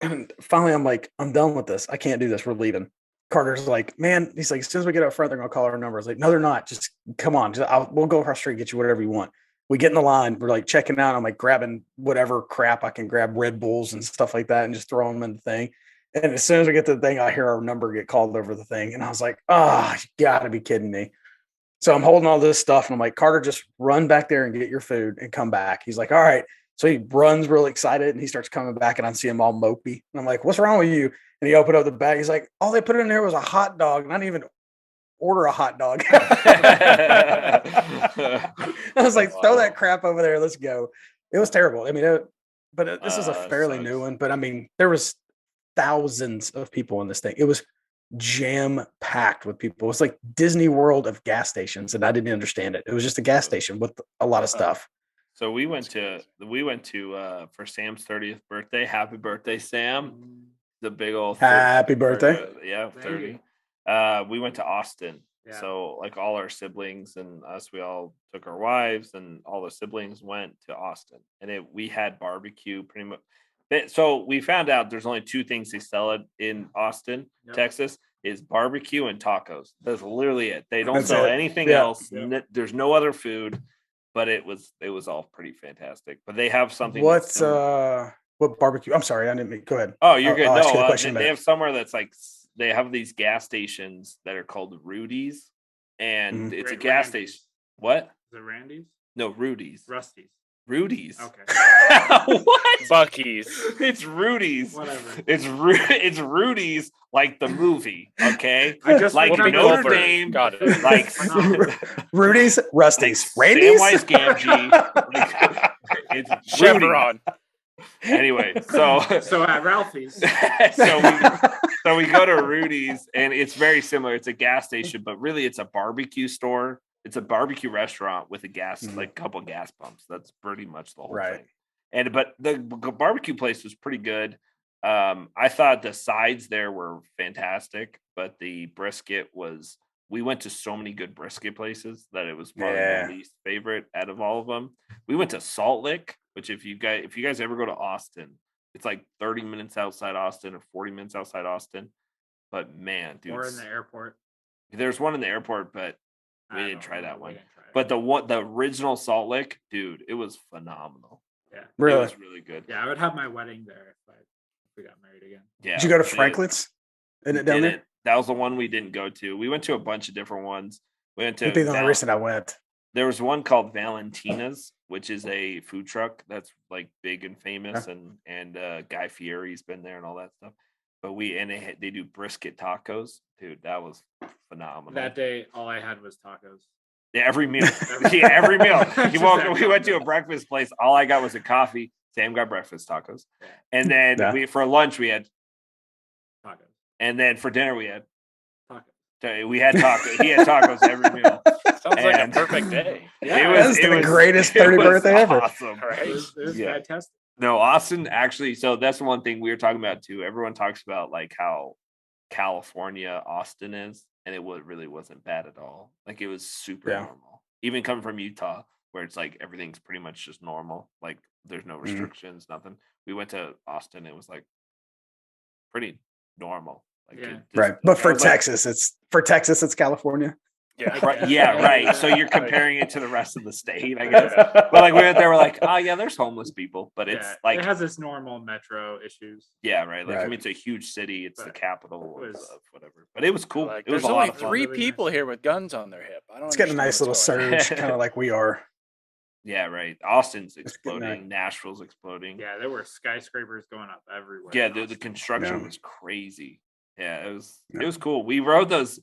And finally, I'm like, I'm done with this. I can't do this. We're leaving. Carter's like, man, he's like, as soon as we get up front, they're going to call our number. I was like, no, they're not. Just come on. We'll go across the street and get you whatever you want. We get in the line. We're like checking out. I'm like grabbing whatever crap I can grab, Red Bulls and stuff like that, and just throw them in the thing. And as soon as we get to the thing, I hear our number get called over the thing. And I was like, you got to be kidding me. So I'm holding all this stuff. And I'm like, Carter, just run back there and get your food and come back. He's like, all right. So he runs real excited and he starts coming back and I see him all mopey. And I'm like, what's wrong with you? And he opened up the bag. He's like, all they put in there was a hot dog. And I didn't even order a hot dog. I was like, throw that crap over there. Let's go. It was terrible. I mean, this is a fairly new one, but I mean, there was thousands of people in this thing. It was jam packed with people. It was like Disney World of gas stations. And I didn't understand it. It was just a gas station with a lot of stuff. So we went to for Sam's 30th birthday. Happy birthday, Sam. The big old happy birthday. 30. We went to Austin. Yeah. So like all our siblings and us, we all took our wives and all the siblings went to Austin. And we had barbecue pretty much. So we found out there's only two things they sell in Austin, Texas, is barbecue and tacos. That's literally it. They don't sell anything else. Yeah. There's no other food. But it was all pretty fantastic. But they have something. What barbecue? I'm sorry, I didn't mean. Go ahead. Oh, you're good. No, they have somewhere that's like they have these gas stations that are called Rudy's, and it's a gas station. What? Is it Randy's? No, Rudy's. Rudy's. Okay. What? Buc-ee's. It's Rudy's. Whatever. It's Rudy's, like the movie. Okay. I just like Notre Dame. Got it. Like Rudy's, Rusty's, Randy's. Samwise Gamgee. It's Chevron. Anyway, so at Ralphie's. so we go to Rudy's, and it's very similar. It's a gas station, but really it's a barbecue store. It's a barbecue restaurant with a like couple gas pumps. That's pretty much the whole thing. But the barbecue place was pretty good. I thought the sides there were fantastic, but the brisket was. We went to so many good brisket places that it was probably my least favorite out of all of them. We went to Salt Lick, which if you guys ever go to Austin, it's like 30 minutes outside Austin or 40 minutes outside Austin. But man, dude, or in the airport. There's one in the airport, but we didn't try that one. But the original Salt Lick, dude, it was phenomenal. Yeah, really, it was really good. Yeah, I would have my wedding there if we got married again. Yeah. Did you go to Franklin's? Isn't it down there? That was the one we didn't go to. We went to a bunch of different ones. We went to. That'd be the only reason I went. There was one called Valentina's, which is a food truck that's like big and famous, and Guy Fieri's been there and all that stuff. But they do brisket tacos, dude. That was phenomenal. That day, all I had was tacos. Yeah, every meal. Every meal. We went to a breakfast place. All I got was a coffee. Sam got breakfast tacos, and then for lunch we had tacos, and then for dinner we had tacos. We had tacos. He had tacos every meal. Sounds like a perfect day. Yeah, it was the greatest 30th birthday ever. Awesome, right? It was fantastic. No, Austin actually. So that's the one thing we were talking about too. Everyone talks about like how California Austin is, and it really wasn't bad at all. Like it was super normal. Even coming from Utah, where it's like everything's pretty much just normal. Like there's no restrictions, nothing. We went to Austin. It was like pretty normal. Like right. But for Texas, it's California. Yeah, right. Yeah, right. So you're comparing it to the rest of the state, I guess. But like we went there, we're like, oh yeah, there's homeless people, but it's like it has its normal metro issues. Yeah, right. Like I mean, it's a huge city. It's the capital of whatever. But it was cool. Like, it was there's only 3 people here with guns on their hip. I don't. It's getting a nice little surge, kind of like we are. Yeah, right. Austin's exploding. Nashville's exploding. Yeah, there were skyscrapers going up everywhere. Yeah, the construction was crazy. Yeah, it was cool. We rode those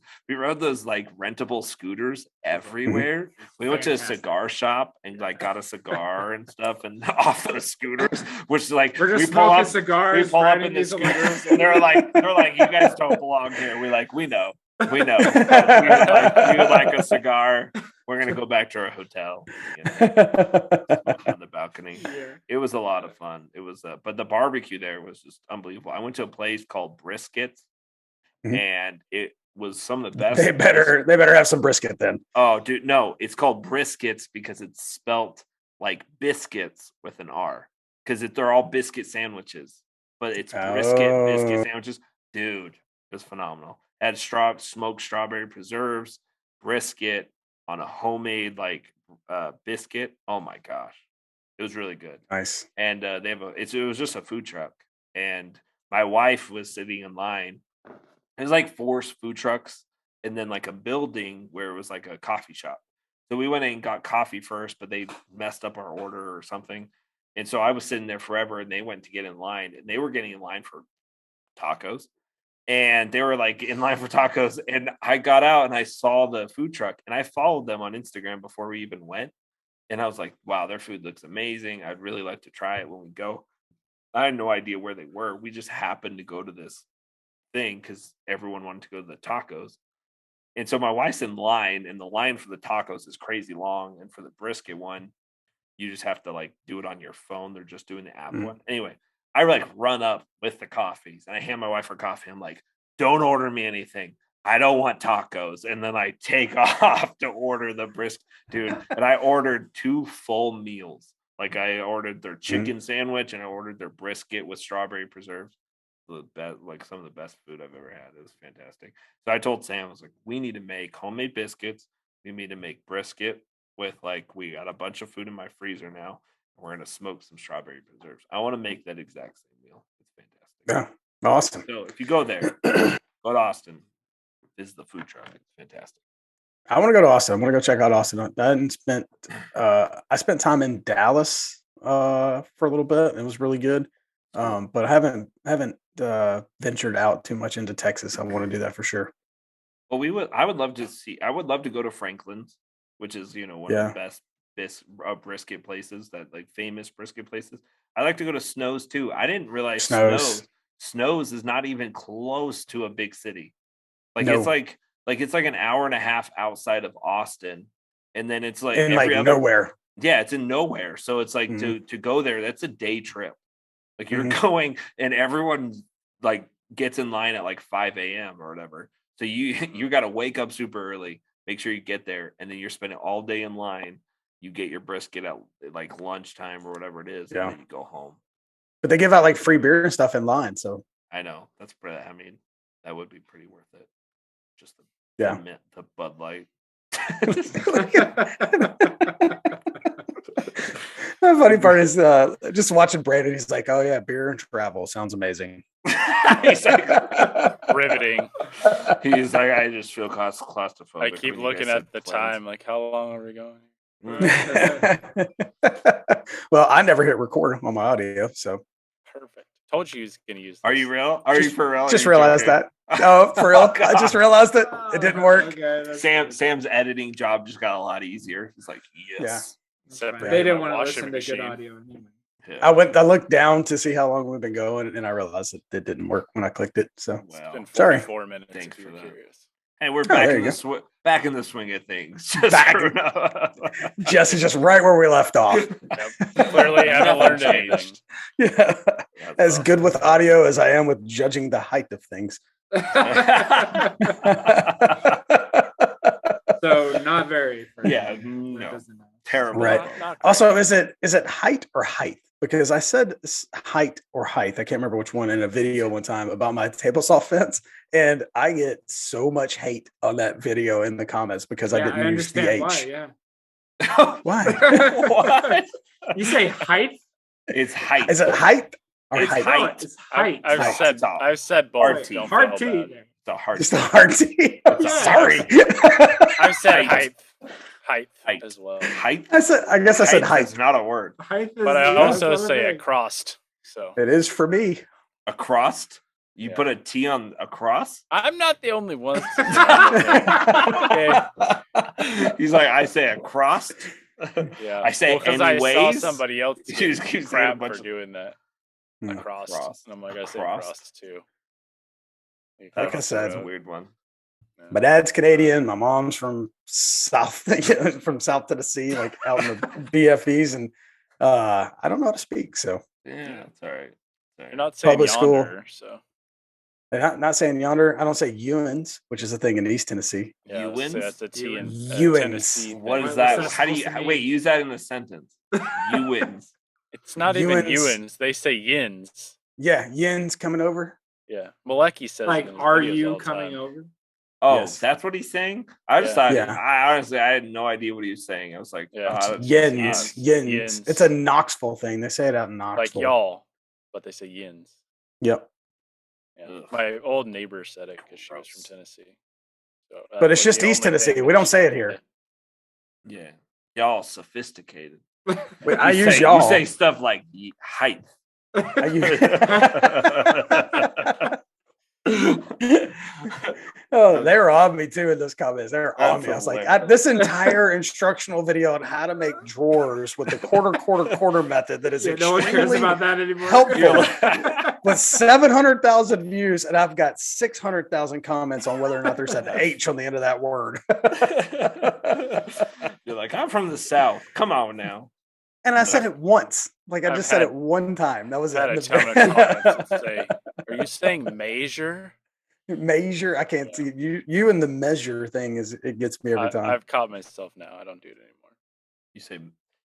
like rentable scooters everywhere. We went to a cigar shop and like got a cigar and stuff, and off those scooters, which like we're just smoking cigars. We pull up in the scooters, and they're like, you guys don't belong here. We're like, we know. We would like a cigar. We're gonna go back to our hotel. On the balcony. Yeah. It was a lot of fun. It was, but the barbecue there was just unbelievable. I went to a place called Briskets, and it was some of the best. They better have some brisket then. Oh, dude, no, it's called Briskets because it's spelt like biscuits with an R. Because they're all biscuit sandwiches, but it's biscuit sandwiches. Dude, it was phenomenal. Had smoked strawberry preserves, brisket on a homemade like biscuit. Oh my gosh, it was really good. Nice. And they have it was just a food truck, and my wife was sitting in line. There's like 4 food trucks, and then like a building where it was like a coffee shop. So we went in and got coffee first, but they messed up our order or something, and so I was sitting there forever, and they went to get in line, and they were getting in line for tacos. And they were like in line for tacos, and I got out and I saw the food truck, and I followed them on Instagram before we even went. And I was like, wow, their food looks amazing. I'd really like to try it when we go. I had no idea where they were. We just happened to go to this thing because everyone wanted to go to the tacos. And so my wife's in line, and the line for the tacos is crazy long. And for the brisket one, you just have to like do it on your phone. They're just doing the app one. Anyway, I like run up with the coffees, and I hand my wife her coffee. I'm like, don't order me anything. I don't want tacos. And then I take off to order the brisket, dude. And I ordered 2 full meals. Like I ordered their chicken sandwich, and I ordered their brisket with strawberry preserves. Like some of the best food I've ever had. It was fantastic. So I told Sam, I was like, we need to make homemade biscuits. We need to make brisket with like, we got a bunch of food in my freezer now. We're going to smoke some strawberry preserves. I want to make that exact same meal. It's fantastic. Yeah. Awesome. So if you go there, go to Austin. This is the food truck. It's fantastic. I want to go to Austin. I want to go check out Austin. I spent time in Dallas for a little bit. It was really good. But I haven't ventured out too much into Texas. I want to do that for sure. Well, I would love to go to Franklin's, which is, one of the best brisket places, that like famous brisket places. I like to go to Snow's too. I didn't realize Snow's is not even close to a big city. Like it's like an hour and a half outside of Austin, and then it's like nowhere. Yeah, it's in nowhere. So it's like to go there, that's a day trip. Like you're going, and everyone like gets in line at like 5 a.m. or whatever. So you got to wake up super early, make sure you get there, and then you're spending all day in line. You get your brisket at like lunchtime or whatever it is, and then you go home. But they give out like free beer and stuff in line, so I know that's pretty. I mean, that would be pretty worth it. Just the Bud Light. The funny part is just watching Brandon. He's like, "Oh yeah, beer and travel sounds amazing." He's like, riveting. He's like, I just feel claustrophobic. I keep looking at the time, like, how long are we going? Well, I never hit record on my audio, so perfect. Told you he was gonna use this. Are you real? You for real? Just realized that. Oh, for real? I just realized it. It didn't work. Okay, Sam's editing job just got a lot easier. He's like, yes. Yeah. They didn't want to listen to good audio. Yeah. I looked down to see how long we've been going, and I realized it didn't work when I clicked it. So it's been 44 minutes. Thanks if you're curious. Hey, we're back in the swing of things. Jesse's just right where we left off. Yep. Clearly haven't learned anything. Yeah. As good with audio as I am with judging the height of things. So not very. Yeah, no. Terrible. Right. Also, is it height or height? because I said height or height. I can't remember which one in a video one time about my table saw fence, and I get so much hate on that video in the comments because I didn't use the H. Why, yeah. Why? What? You say height? It's height. Is it height or It's height? No, height. it's height. I've said both. Hard T. Don't Hard feel T. bad. It's a hard. It's the hard T. I'm Yeah. sorry. I've said Height. height Height. as well. Height. I guess I said height. is not a word. Height is, But I yeah, also it's say another across. So It is for me. Across. You Yeah. put a T on across. I'm not the only one. He's like, I say across. Yeah, I say because I saw anyways. somebody else You just keep saying a crap bunch for of doing that. Hmm. Across. Across. And I'm like, I say Across. across too. Like I said, That's a weird one. My dad's Canadian. My mom's from South Tennessee, like out in the BFEs, and I don't know how to speak. So Yeah, it's all right. You're not saying Public school. yonder, so and not saying yonder. I don't say Ewins, which is a thing in East Tennessee. yeah, let's say that's a T in Ewins. Tennessee. What What's is that? that How do you supposed to wait? mean? Use that in a sentence. You wins. It's not even Ewins. Ewins. They say yins. Yeah, Yins coming over. Yeah, Malecki says. Like, it in his are videos you all the coming time. over? Oh, Yes. that's what he's saying. I just Yeah. thought. Yeah. I honestly, I had no idea what he was saying. I was like, Yeah. oh, that's Yins. odd. Yins. Yins. It's a Knoxville thing. They say it out in Like Knoxville. y'all, but they say yins. Yep. Yeah. Ugh. My old neighbor said it because she was from Gross. Tennessee. So But it's was just the East only Tennessee. thing We that don't she say it could here. say. Yeah, y'all sophisticated. Wait, I You use say, y'all. You say stuff like height. I Oh, they were on me too in those comments. They were on That's me. I was like, hilarious. this entire instructional video on how to make drawers with the quarter method that is Yeah, no one cares extremely about that anymore. helpful with 700,000 views, and I've got 600,000 comments on whether or not there's an H on the end of that word. You're like, I'm from the South. Come on now. And I said it once. Like I I've just said had- it one time. That was I had it. a ton of comments that say, "Are you saying measure?" Measure. I can't see you and the measure thing it gets me every time. I've caught myself now. I don't do it anymore. You say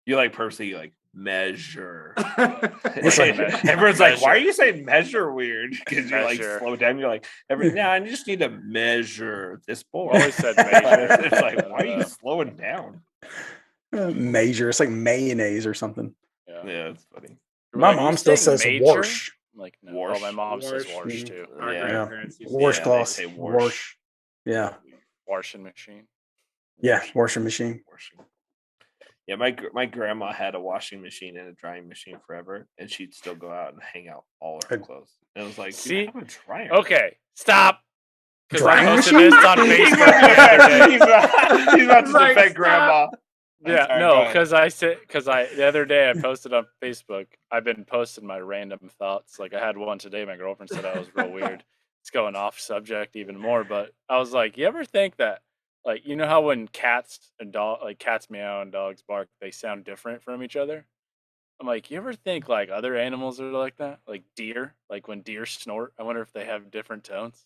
you like purposely you like measure. It's like- Everyone's like, why are Measure. you saying measure weird? Because you're like Measure. slow down. You're like, yeah, I just need to measure this board. I've always said measure. It's like, why are you slowing down? Measure. It's like mayonnaise or something. Yeah. Yeah, it's funny. My Like, "Are you mom still saying says major?" wash. I'm like, no. Warsh. Oh, my mom says Warsh. wash too. Our Yeah. grandparents used to Wash Yeah, they cloth. say Wash. Yeah. Washing machine. Yeah. Washing machine. Washing. Yeah, my grandma had a washing machine and a drying machine forever, and she'd still go out and hang out all her Good. clothes. And it was like, See? dude, I'm a dryer. Okay, stop. Because I Drying posted machine? this on Facebook the other day. he's about to Like, defend stop. grandma. Yeah, Sorry, go no, ahead. because the other day I posted on Facebook. I've been posting my random thoughts. Like I had one today. My girlfriend said I was real weird. It's going off subject even more, but I was like, you ever think that, like, you know how when cats and cats meow and dogs bark, they sound different from each other? I'm like, you ever think like other animals are like that? Like deer, like when deer snort, I wonder if they have different tones.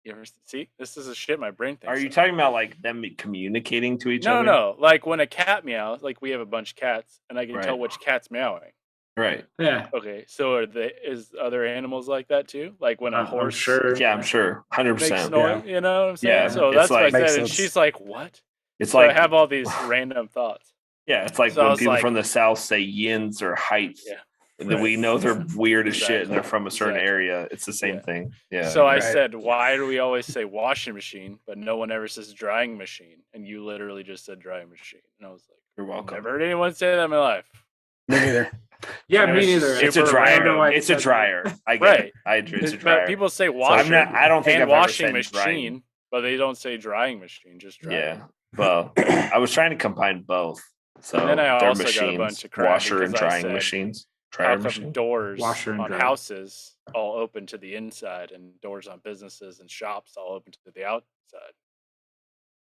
You ever see? This is a shit my brain thinks. Are you of. talking about like them communicating to each No, other? no. Like when a cat meows, like we have a bunch of cats, and I can tell Right. which cat's meowing. Right. Yeah. Okay, so is other animals like that too? Like when a I'm horse sure. Yeah, I'm sure. 100%. makes noise, you know what I'm saying? Yeah, So it's that's what I like- said, Makes and sense. she's like, "What?" It's So like I have all these random thoughts. yeah, it's like So I when was people like- from the South say yins or heights. Yeah. And then we know they're weird as shit and they're Exactly. from a certain Exactly. area. It's the same Yeah. thing. Yeah. So I Right. said, "Why do we always say washing machine, but no one ever says drying machine?" And you literally just said drying machine, and I was like, You're welcome. "Never heard anyone say that in my life." Me neither. Yeah, So me it's neither. super It's a I don't know dryer. why It's you a said dryer. I get Right. it. I agree. It's a But dryer. people say So I'm washer not, I don't think and I've ever washing said machine, drying. but they don't say drying machine, just drying. Yeah. Well, I was trying to combine both. So And then I they're also got a machines, bunch of crap washer and because I drying said, machines. How Dryer come machine. doors Washer and on dryer. houses all open to the inside and doors on businesses and shops all open to the outside?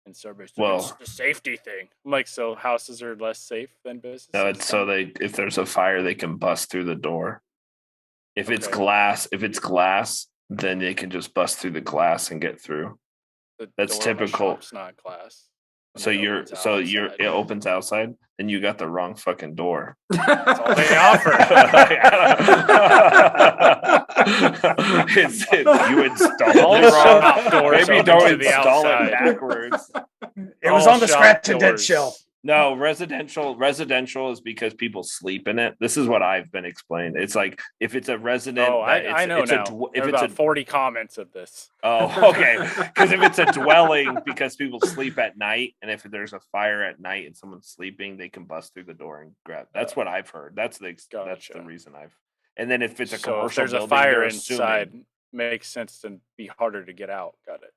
And so basically, Well- it's the safety thing. I'm like, so houses are less safe than businesses? No, it's so if there's a fire, they can bust through the door. If it's Okay. glass, then they can just bust through the glass and get through. The that's door of a typical. shop's not glass. It opens outside, and you got the wrong fucking door. That's all they offer. You install it wrong. Maybe don't install it backwards. It was on the scratch and dent shelf. No, residential is because people sleep in it. This is what I've been explained. It's like if it's a resident. Oh, I know now. If it's about 40 comments of this. Oh, okay. Because if it's a dwelling, because people sleep at night, and if there's a fire at night and someone's sleeping, they can bust through the door and grab. That's what I've heard. That's the reason I've. And then if it's a commercial, if there's a fire inside, makes sense to be harder to get out. Got it.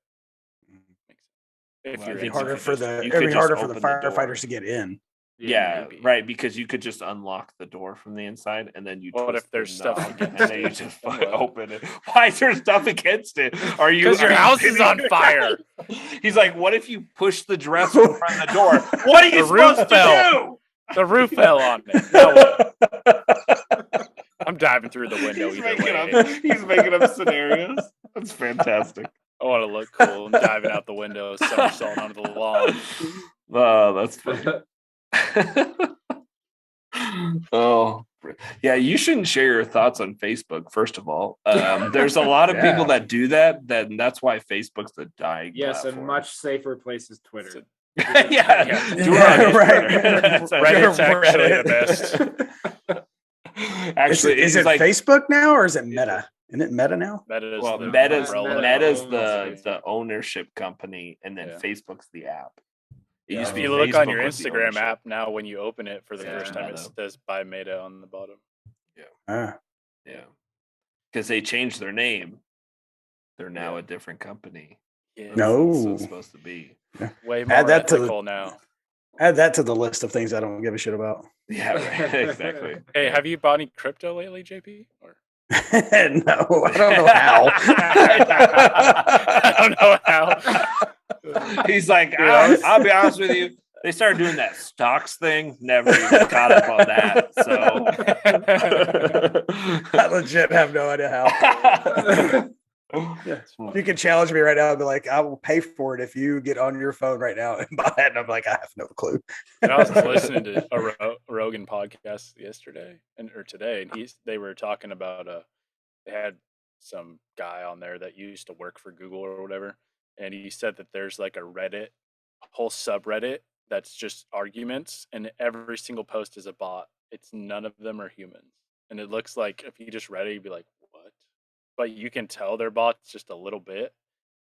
It'd be harder for the firefighters to get in. Yeah, right. Because you could just unlock the door from the inside, and then you. What if there's stuff against it? And then you just open it? Why is there stuff against it? Are you? Because your house is on fire. He's like, what if you push the dresser in front of the door? What are you supposed to do? The roof fell on it. I'm diving through the window. He's making up scenarios. That's fantastic. I want to look cool and diving out the window, somersault onto the lawn. Oh, that's funny. Oh, yeah. You shouldn't share your thoughts on Facebook. First of all, there's a lot of people that do that. That's why Facebook's the dying. Yes, platform. and much safer place is Twitter. Right. Reddit's actually the best. Actually, is it like, Facebook now or is it Meta? Isn't it Meta now? Meta's the ownership company, and then Facebook's the app. It used to be you look on your Instagram app now when you open it for the first time, it says by Meta on the bottom. Yeah. Because they changed their name. They're now a different company. Yeah. No, it's supposed to be way more ethical now. Add that to the list of things I don't give a shit about. Yeah, right. Exactly. Hey, have you bought any crypto lately, JP? Or no, I don't know how. I don't know how. He's like, I'll be honest with you. They started doing that stocks thing. Never even caught up on that. So I legit have no idea how. You can challenge me right now and be like, I will pay for it if you get on your phone right now and buy it. And I'm like, I have no clue. And I was listening to a Rogan podcast yesterday or today, and they were talking about they had some guy on there that used to work for Google or whatever, and he said that there's like a whole subreddit that's just arguments, and every single post is a bot. It's none of them are humans, and it looks like if you just read it, you'd be like, what? But you can tell they're bots just a little bit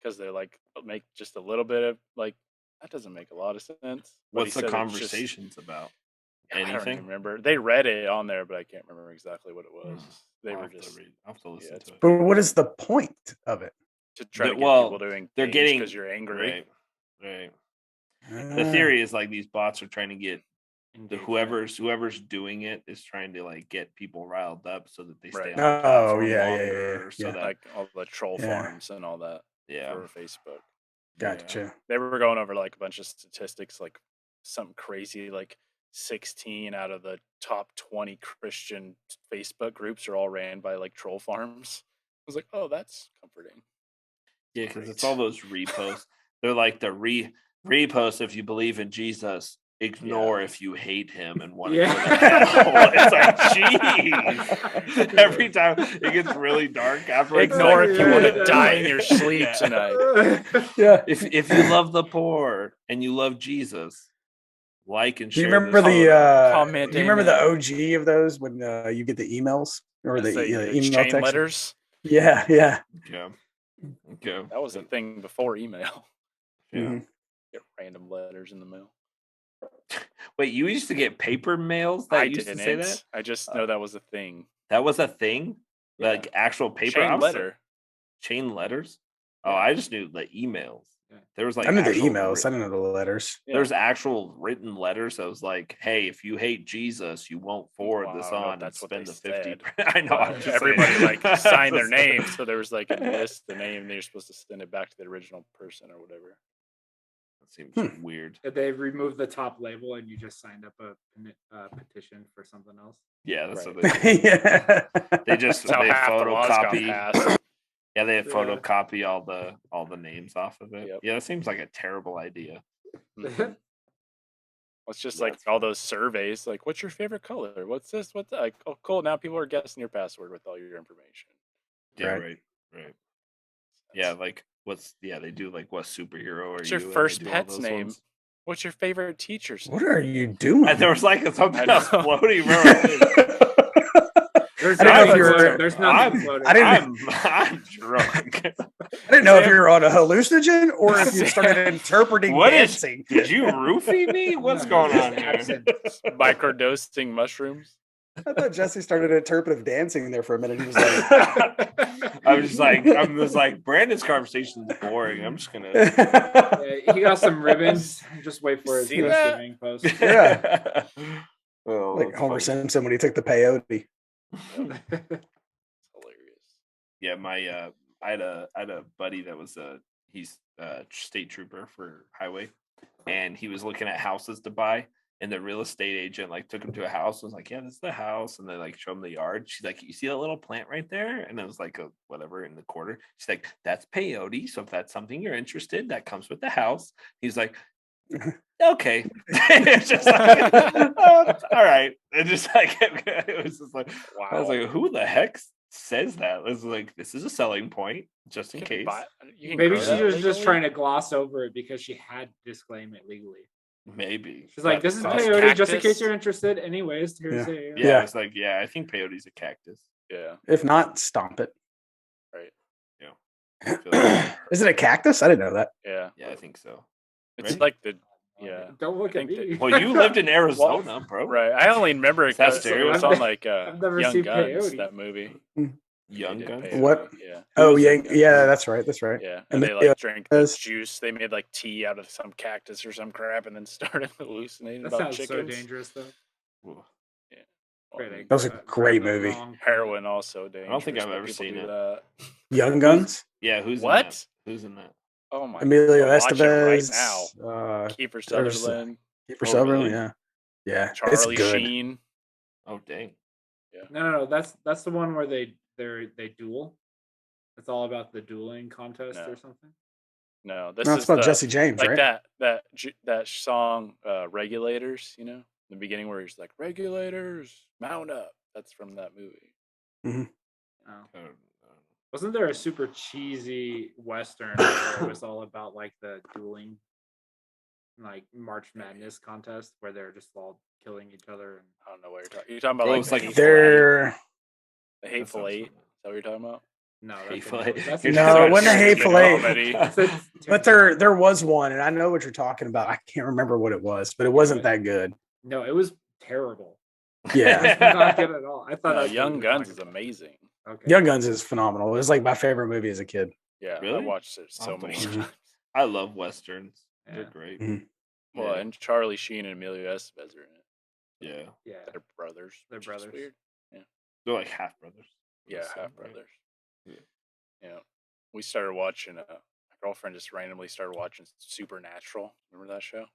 because they're like make just a little bit of like that doesn't make a lot of sense. What's the conversations about? Anything? I don't remember. They read it on there, but I can't remember exactly what it was. They were just. I'll have to listen to it. But what is the point of it? To try to get people doing. They're getting because you're angry. Right. The theory is like these bots are trying to get whoever's doing it is trying to like get people riled up so that they stay on the platform longer. So that like all the troll farms and all that. Yeah. For Facebook. Gotcha. Yeah. They were going over like a bunch of statistics, like something crazy, like 16 out of the top 20 Christian Facebook groups are all ran by like troll farms. I was like, oh, that's comforting. Yeah, because it's all those reposts. They're like the repost if you believe in Jesus. Ignore if you hate him and want to go to hell. It's like, jeez. Every time it gets really dark after. Ignore if you want to die in your sleep tonight. Yeah. If you love the poor and you love Jesus, like and share. Do you remember the OG of those when you get the emails or the email chain text letters? Yeah. Okay. That was a thing before email. Yeah. Mm-hmm. Get random letters in the mail. Wait, you used to get paper mails that used to say that? I just know that was a thing. That was a thing? Yeah. Like actual paper chain letters? Oh, I just knew the emails. There was like I knew the emails. I didn't know the letters. There's actual written letters that was like, hey, if you hate Jesus, you won't forward this on and spend the 50. I know. Everybody like signed their name, so there was like a list, the name, and you're supposed to send it back to the original person or whatever. Seems weird. They removed the top label and you just signed up a petition for something else. Yeah, that's what they they just photocopy. Yeah, they photocopy all the names off of it. Yep. Yeah, that seems like a terrible idea. Mhm. It's just like all those surveys, like, what's your favorite color? What's this? What's that? Like, oh, cool. Now people are guessing your password with all your information. Yeah, right. Yeah, like they do like what superhero are What's you? your And first they do all pet's those name? ones. What's your favorite teacher's What name? are you doing? And there was like something I else know. floating. Remember? There's I didn't know if you were. There's nothing floating. I'm drunk. I didn't know if Sam- you were on a hallucinogen or if you started interpreting What is- dancing. Did you roofie me? What's going on here? Microdosing mushrooms. I thought Jesse started interpretive dancing there for a minute. He was like, I'm just like Brandon's conversation is boring. I'm just gonna. Yeah, he got some ribbons. Just wait for his See that? Thanksgiving post. Yeah. Oh, like that's Homer funny. Simpson when he took the peyote. Hilarious. Yeah, I had a buddy that was he's a state trooper for highway, and he was looking at houses to buy, and the real estate agent like took him to a house and was like, yeah, this is the house, and then like show him the yard. She's like, you see that little plant right there? And it was like a whatever in the quarter. She's like, that's peyote, so if that's something you're interested, that comes with the house. He's like, okay. It's just like, oh, all right. And just like it was just like, Wow. I was like, who the heck says that? It was like, this is a selling point, just in case. Maybe she was just trying to gloss over it because she had to disclaim it legally. Maybe She's like, this is Cactus. peyote, just in case you're interested. Anyways, here's a Yeah, it's like, I think peyote's a cactus. Yeah. If not, stomp it. Right. I feel like- Is it a cactus? I didn't know that. Yeah. yeah, I think so. It's Right? like the Don't look at think me. Well, you lived in Arizona, bro. right. I only remember it Is that because it was on like I've never Young seen Guns, peyote. that movie. Young They did Guns. peyote, What? Yeah. Oh was yeah, in that? yeah. That's right. That's right. Yeah. And And they they, like drank the does- juice. They made like tea out of some cactus or some crap and then started hallucinating That about sounds chickens. so dangerous, though. Ooh. Great, That was a got great it movie. wrong. Heroin also dangerous. I don't think I've but ever people seen do it. that. Young Guns. Yeah, who's in What? that? Who's in that? Oh my Emilio God, watch it right Estevez. now. Kiefer there's, Sutherland, Kiefer Oh, Sutherland. really? Yeah, yeah. Charlie it's good. Sheen. Oh, dang. No. That's the one where they duel. It's all about the dueling contest No. or something. No, this No, is it's about the, Jesse James, like right? that song Regulators, you know, in the beginning where he's like, Regulators, mount up. That's from that movie. Oh. I don't know. Wasn't there a super cheesy Western where it was all about like the dueling, like March Madness contest where they're just all killing each other? And I don't know what you're talking. You're talking about Bro, like it's the like Hateful Eight. They're The Hateful sounds Eight. Is that what you're talking about? no, Hateful that's Eight. that's You're No, just it about wasn't a stupid Hateful Eight. comedy. but there was one, and I know what you're talking about. I can't remember what it was, but it wasn't that good. No, it was terrible. Yeah, It was not good at all. I thought No, that's what Young you were Guns is talking amazing. about. Okay. Young Guns is phenomenal. It was like my favorite movie as a kid. Yeah, I Really? watched it I'll so have to many watch times. it. I love westerns. Yeah. They're great. Mhm. Well, Yeah. and Charlie Sheen and Emilio Estevez are in it. Yeah, Yeah. They're brothers. They're which is brothers. Weird. they're like half brothers. Yeah, So, half right? brothers. Yeah. Yeah. We started watching. My girlfriend just randomly started watching Supernatural. Remember that show?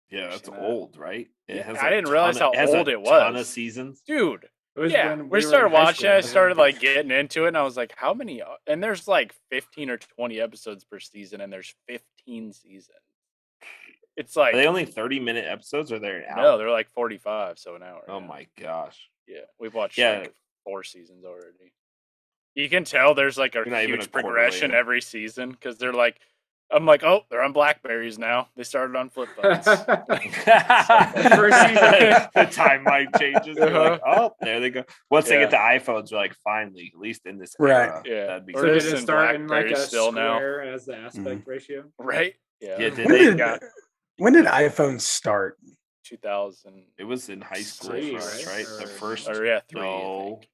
Yeah, You that's seen that? old, right? It Yeah, has I a didn't realize ton of- how has a old it Ton of was. seasons. Dude. It was Yeah, when we were started in high watching school, it. I wasn't started like getting into it, and I was like, "How many?" And there's like 15 or 20 episodes per season, and there's 15 seasons. It's like Are they only 30-minute episodes, or they're an hour? no, they're like 45, so an hour. Oh yeah. my gosh! Yeah, we've watched Yeah. like 4 seasons already. You can tell there's like a You're not even huge a quarter progression later. every season because they're like, I'm like, oh, they're on Blackberries now. They started on flip phones. First season. The timeline changes. You're like, oh, there they go. Once they Yeah. get the iPhones, you're like, finally, at least in this Right. era, Yeah. that'd be Or So good. did just it in start in like a Blackberry still now. square as the aspect ratio? Right? Yeah. Yeah, did When they did, got? when did iPhones start? 2000. It was in high school Three, for us, right? right? The Or- first. Or yeah, 3. I No, think.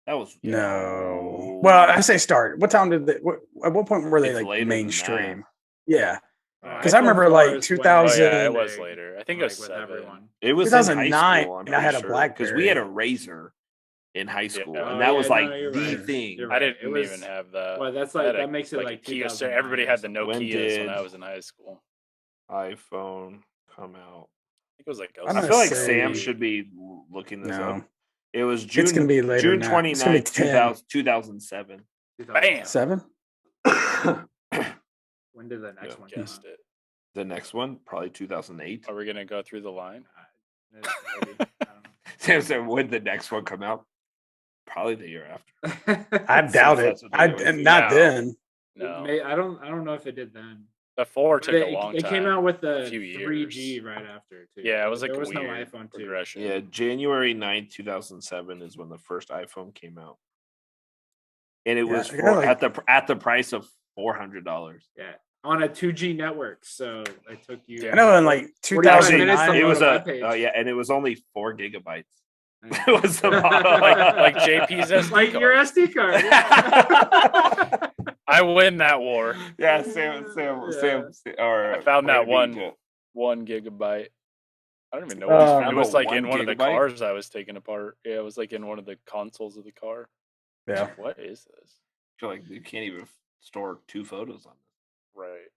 that was No. Well, I say start. What time did they? At what point were they It's like later than that. mainstream? Yeah, Uh, 'Cause I remember, like, iPhone 4 is when 2000 Oh yeah, it they- was later. I think it was with 7. everyone. It was in high 2009, school. I'm and I had a because we had a BlackBerry. Razor in high school, Yeah. and Oh, that yeah, was no, like you're the right. thing. You're I right. didn't It was- even have that. Well, that's I like had that makes it like a Kia. 2009 Everybody or had the something. When Nokias when I did- was in high school. iPhone come out. I think it was like I'm I gonna feel like say- Sam should be looking this No. up. It was June. It's gonna be later June than that. It's gonna be 29th, 10. 2007. Bam. 7. When did the next Yeah. one come Guessed out? it. The next one, probably 2008. Are we gonna go through the line? Maybe. I don't know. Sam said, "When the next one come out? Probably the year after." I doubt it. that's what they always do. Not No. then. No, I don't know if it did then. the 4 But took a long time. It came out with the few 3G years. right after too. Yeah, it was like there a was no weird iPhone 2. progression. Yeah, January 9th, 2007 is when the first iPhone came out, and it was at the price of $400. Yeah, on a 2G network. So it took you. I know in like 45 minutes 2009. to It load was a a webpage. and it was only 4 gigabytes. It was a model, like JP's SD like card. your SD card. Yeah. I win that war. Yeah, Sam, or I found that Brandon, 1 gigabyte. I don't even know Oh. what it Found was. a Like 1 in one of the gigabyte? cars I was taking apart. Yeah, it was like in one of the consoles of the car. Yeah. What is this? I feel like you can't even store 2 photos on this. Right.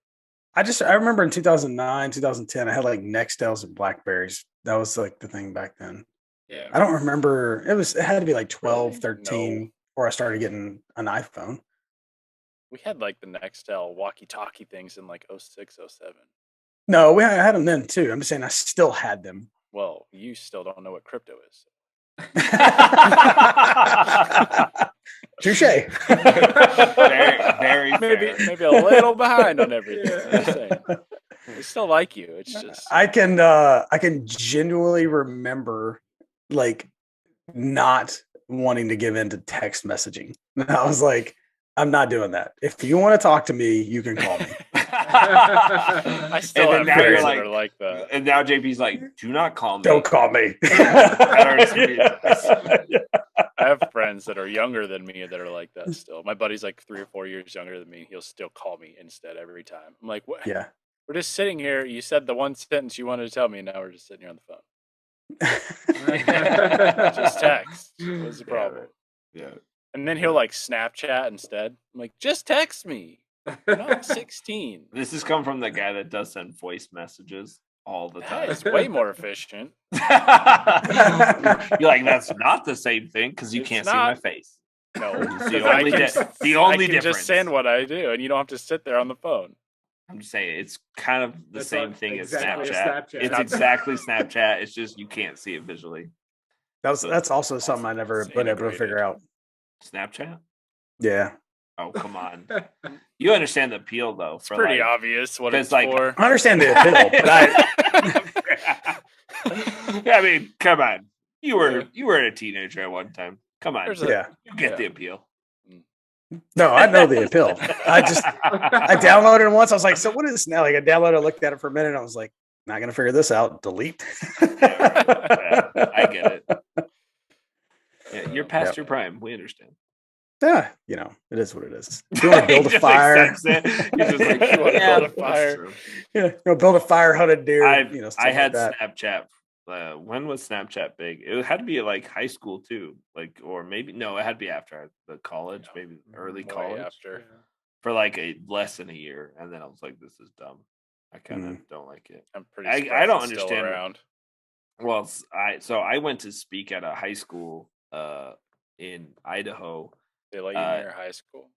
I remember in 2009, 2010, I had like Nextels and Blackberries. That was like the thing back then. Yeah. I don't remember. It had to be like 12, Really? 13 No. before I started getting an iPhone. We had like the Nextel walkie-talkie things in like 06, 07. No, I had them then too. I'm just saying I still had them. Well, you still don't know what crypto is. Touche. Very Maybe fair. maybe a little behind on everything. I'm just saying. We still like you. It's just I can genuinely remember like not wanting to give in to text messaging. I was like, I'm not doing that. If you want to talk to me, you can call me. I still And have then now you're friends like- that are like that. And now JP's like, "Do not call me." Don't call me. I have friends that are younger than me that are like that still. My buddy's like 3 or 4 years younger than me. He'll still call me instead every time. I'm like, what? Yeah. We're just sitting here. You said the one sentence you wanted to tell me, and now we're just sitting here on the phone. Just text. What's the problem? Yeah. And then he'll like Snapchat instead. I'm like, just text me. I'm not 16. This has come from the guy that does send voice messages all the That time. is way more efficient. You're like, that's not the same thing because you It's can't see my not. face. No, It's the because I only can, the I only can difference. just send what I do, and you don't have to sit there on the phone. I'm just saying it's kind of the That's same not thing exactly as a Snapchat. Snapchat. It's exactly Snapchat. It's just you can't see it visually. That's also something I never been able to figure out. Snapchat? Yeah. Oh, come on. You understand the appeal though. It's pretty obvious what it's like- for. I understand the appeal, but I mean, come on. You were a teenager at one time. Come on. yeah. You get the appeal. No, I know the appeal. I downloaded it once. I was like, so what is this now? Like I downloaded, I looked at it for a minute, and I was like, not gonna figure this out. Delete. I get it. Yeah, you're past your prime. We understand. Yeah, it is what it is. If you want to build He a just fire, accepts it. He's just like, You wanna yeah, build a fire? that's true. build a fire, hunt a deer. Stuff I had like that. Snapchat. When was Snapchat big? It had to be like high school too, or maybe no, it had to be after the college, maybe early Way college, after. for like less than a year, and then I was like, this is dumb. I kind of don't like it. I'm pretty. I surprised don't it's still understand. Around. Well, I went to speak at a high school in Idaho. They let you in your high school.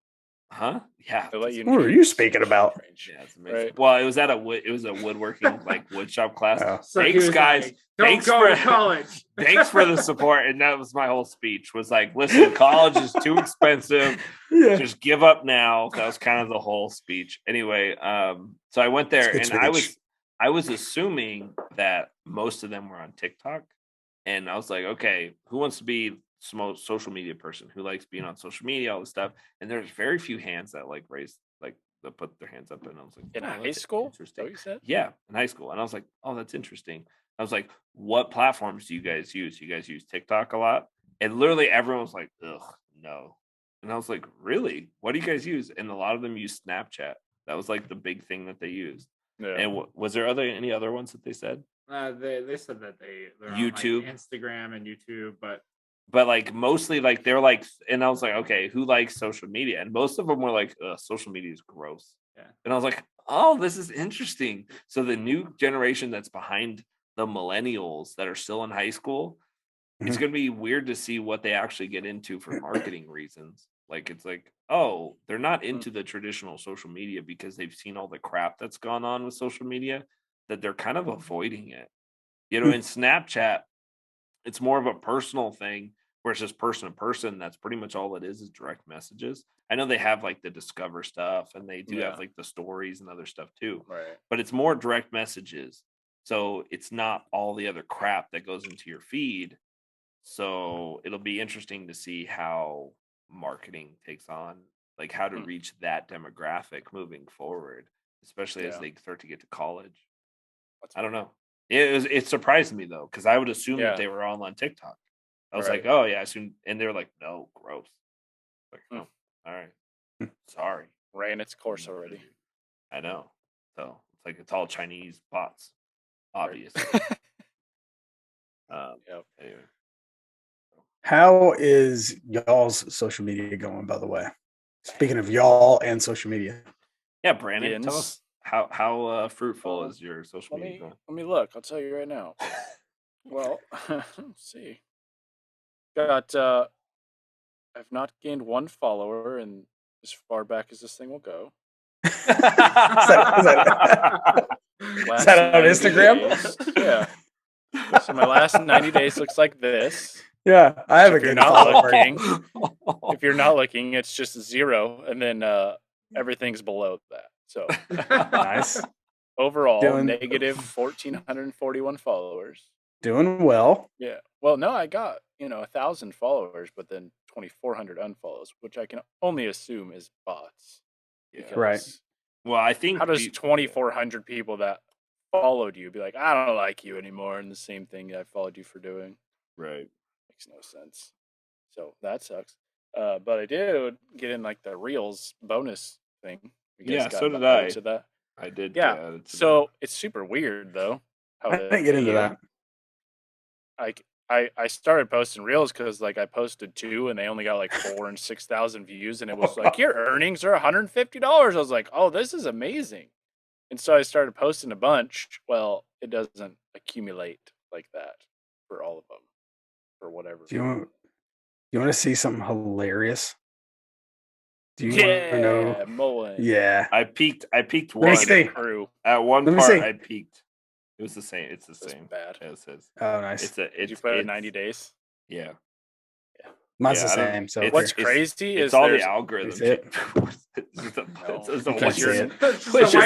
Huh? Yeah. They let you. in What are you speaking about? range. Yeah, it's amazing. Right. Well, it was at a woodworking like wood shop class. Oh. So he Thanks, was guys. like, don't Thanks go for to college. Thanks for the support. And that was my whole speech. Was like, listen, college is too expensive. Yeah. Just give up now. That was kind of the whole speech. Anyway, so I went there, It's a and good speech. I was assuming that most of them were on TikTok, and I was like, okay, who wants to be social media person who likes being on social media, all this stuff? And there's very few hands that like raise that put their hands up, and I was like, In oh, high that's school? Is that interesting. what you said? Yeah, in high school. And I was like, oh, that's interesting. I was like, what platforms do you guys use? You guys use TikTok a lot? And literally everyone was like, ugh, no. And I was like, really? What do you guys use? And a lot of them use Snapchat. That was like the big thing that they used. Yeah. And was there any other ones that they said? They said that they're on, YouTube. like, Instagram and YouTube, but Like mostly like they're like, and I was like, okay, who likes social media? And most of them were like, social media is gross. Yeah. And I was like, oh, this is interesting. So the new generation that's behind the millennials that are still in high school, it's Mhm. going to be weird to see what they actually get into for marketing reasons. Like, it's like, oh, they're not into the traditional social media because they've seen all the crap that's gone on with social media, that they're kind of avoiding it. You know, in Snapchat, it's more of a personal thing where it's just person to person. That's pretty much all it is direct messages. I know they have like the Discover stuff and they do have like the stories and other stuff too. Right. But it's more direct messages. So it's not all the other crap that goes into your feed. So it'll be interesting to see how marketing takes on, like how to reach that demographic moving forward, especially as they start to get to college. I don't know. It surprised me though, because I would assume that they were all on TikTok. I was like, oh yeah, I assume, and they were like, no, gross. Like, oh, all right, sorry, ran its course already. I know. So it's like it's all Chinese bots, obviously. Anyway. How is y'all's social media going, by the way? Speaking of y'all and social media. Yeah, Brandon, tell us how fruitful is your social media going? Let me look. I'll tell you right now. Well, let's see. Got I've not gained one follower in as far back as this thing will go. Is that on Instagram? Yeah. So my last 90 days looks like this. Yeah, I haven't. If you're not looking, it's just 0, and then everything's below that. So nice. Overall, negative 1,441 followers. Doing well. Yeah. Well, no, I got 1,000 followers, but then 2,400 unfollows, which I can only assume is bots. Right. Well, I think how does 2,400 people that followed you be like, I don't like you anymore, and the same thing I followed you for doing? Right. Makes no sense. So that sucks. But I did get in like the Reels bonus thing. Yeah, so did I. To that. I did. Yeah. So it's super weird though. How I didn't get into that. I started posting Reels because like I posted 2 and they only got like 4 and 6,000 views, and it was like your earnings are $150. I was like, oh, this is amazing. And so I started posting a bunch. Well, it doesn't accumulate like that for all of them. Or whatever. Do you want to see something hilarious? Do you want to know? Mullen. Yeah. I peaked once. At one part I peaked. It was the same. It's the same. Bad. It says. Oh, nice. Did you put it 90 days? Yeah. Mine's the same. So what's crazy is all the algorithms. It's your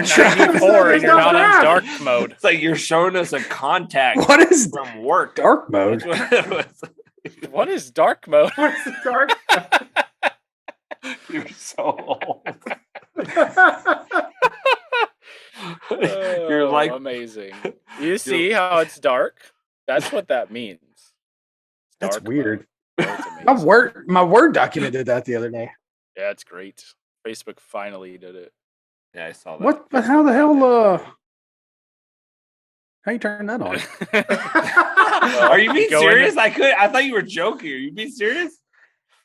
94 and you're not on dark mode. It's like you're showing us a contact. What is from work? Dark mode. What is dark mode? What's the dark mode? You're so old. You're like amazing. You see how it's dark? That's what that means. That's weird. My Word document did that the other day. Yeah, it's great. Facebook finally did it. Yeah, I saw that. What? But how the hell? How you turn that on? Are you being serious? I thought you were joking. Are you being serious?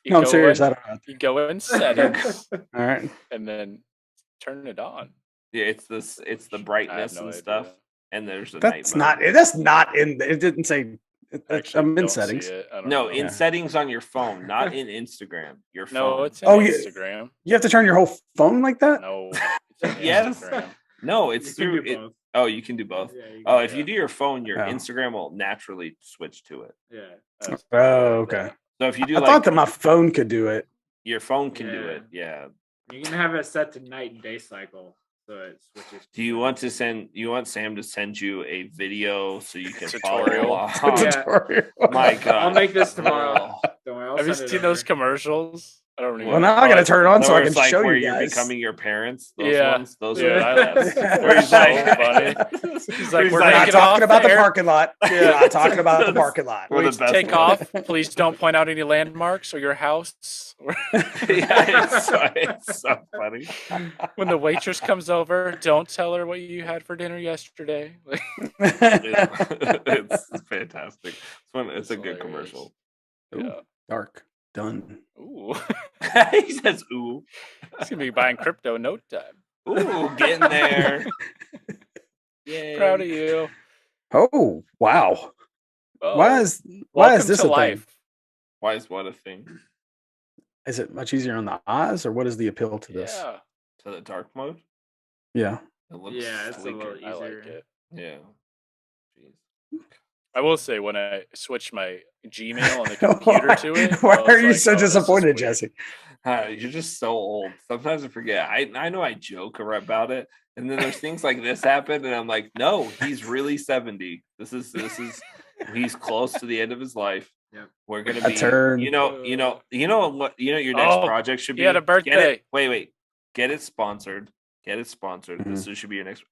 No, I'm serious. I don't know. You go in settings. All right. And then turn it on. Yeah, it's the brightness and stuff. And there's a that's not in. It didn't say. Actually, I'm in settings. No, in settings on your phone, not in Instagram. Your phone. No, it's in Instagram. You have to turn your whole phone like that? No. Yes. No, it's through it. Oh, you can do both. Yeah, if you do your phone, your Instagram will naturally switch to it. Yeah. Oh, okay. So if you do, I thought that my phone could do it. Your phone can do it. Yeah. You can have it set to night and day cycle. So it switches. Do you want Sam to send you a video so you can tutorial. Follow along? Tutorial. My God. I'll make this tomorrow. Don't worry, have you seen those commercials? I don't even. Well, now I gotta turn it on so I can show where you guys. You're becoming your parents. Those ones. Those are highlights. Where he's like, funny. He's like, we're not talking about the parking lot. We're not talking about the parking lot. Please take off. Please don't point out any landmarks or your house. It's so funny. When the waitress comes over, don't tell her what you had for dinner yesterday. It's fantastic. It's a good commercial. Yeah. Dark. Done. Ooh. He says, ooh. He's going to be buying crypto in no time. Ooh, getting there. Yay. Proud of you. Oh, wow. Oh, why is this a life? thing? Why is what a thing? is it much easier on the eyes, or what is the appeal to this? Yeah, To the dark mode. Yeah. It looks Yeah, it's a sleeker. little I like easier. it. Yeah. Jeez. I will say when I switched my Gmail on the computer to it, Why I was are you like, so "Oh, this is disappointed, weird." Jesse? You're just so old. Sometimes I forget. I know I joke about it, and then there's things like this happen, and I'm like, no, he's really 70. This is he's close to the end of his life. Yep. We're gonna A be, turn. you know what, your next Oh, project should be. he had a Get birthday. it. Wait. Get it sponsored. Get it sponsored. Mhm. This should be your next.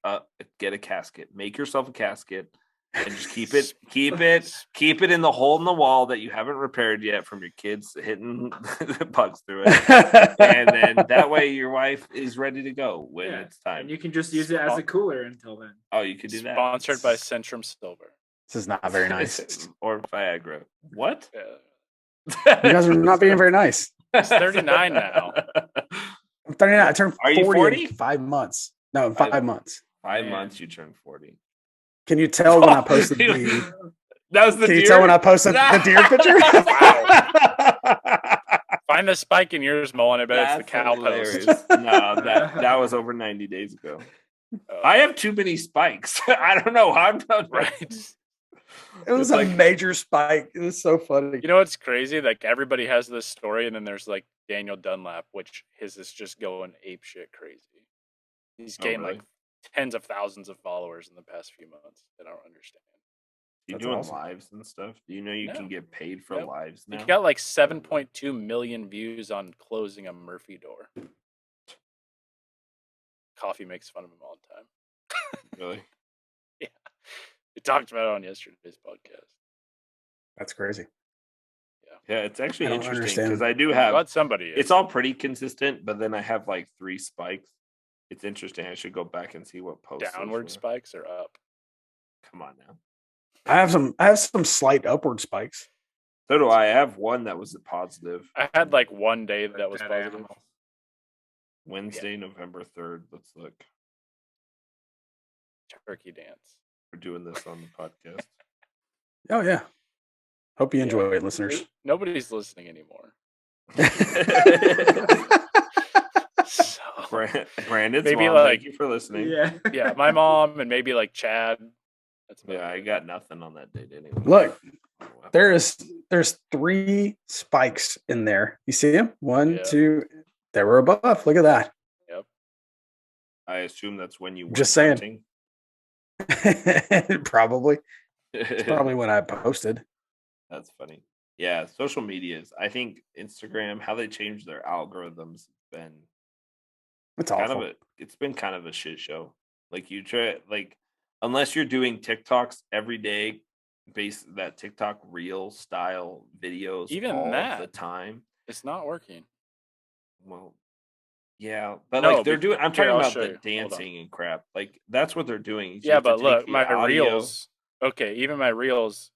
Get a casket. Make yourself a casket. And just keep it in the hole in the wall that you haven't repaired yet from your kids hitting the bugs through it. And then that way your wife is ready to go when it's time. And you can just use it as a cooler until then. Oh, you could do that. Sponsored by Centrum Silver. This is not very nice. Or Viagra. What? Yeah. You guys are not being very nice. He's 39 now. I'm 39. I turned Are you 40 in 40? 5 months. No, in 5 months. 5 Man. months you turn 40. Can you tell when I posted the? That was the Can deer? you tell when I posted the deer picture? Find the spike in yours, Mullen. I bet it's the cow hilarious. post. No, that was over 90 days ago. I have too many spikes. I don't know. I'm not Right. It was It's a like- major spike. It was so funny. You know what's crazy? Like everybody has this story, and then there's like Daniel Dunlap, which his is just going ape shit crazy. He's gained really? like tens of thousands of followers in the past few months. I don't understand. You That's doing awesome. lives and stuff? Do you know you No. can get paid for Nope. lives now? He got like 7.2 million views on closing a Murphy door. Coffee makes fun of him all the time. Really? We talked about it on yesterday's podcast. That's crazy. Yeah, it's actually I don't interesting understand. because I do I'm have. glad somebody is. It's all pretty consistent, but then I have like 3 spikes. It's interesting. I should go back and see what posts. those downward were. spikes or up. Come on now. I have some slight upward spikes. So do I. I have one that was a positive. I had like one day that was Dead positive. animals. Wednesday, November 3rd. Let's look. Turkey dance. We're doing this on the podcast. Oh yeah. Hope you Yeah. enjoy it, listeners. Nobody's listening anymore. So, Brandon's Maybe mom, like- thank you for listening. Yeah. yeah, my mom and maybe like Chad. That's about Yeah, I it. got nothing on that date anyway. Look, there's 3 spikes in there. You see them? 1, Yeah. 2. They were above. Look at that. I assume that's when you were Just saying. Probably. It's probably when I posted. That's funny. Yeah, social medias. I think Instagram, how they changed their algorithms, been It's kind awful. of it's been kind of a shit show. Like you try unless you're doing TikToks every day, that TikTok reel style videos Even all that. the time. It's not working. Well, yeah, but No, like they're but- doing. I'm here, talking I'll about show the you. Hold on. dancing and crap. Like that's what they're doing. You Yeah, have to but take look, the my audio- reels. Okay, even my reels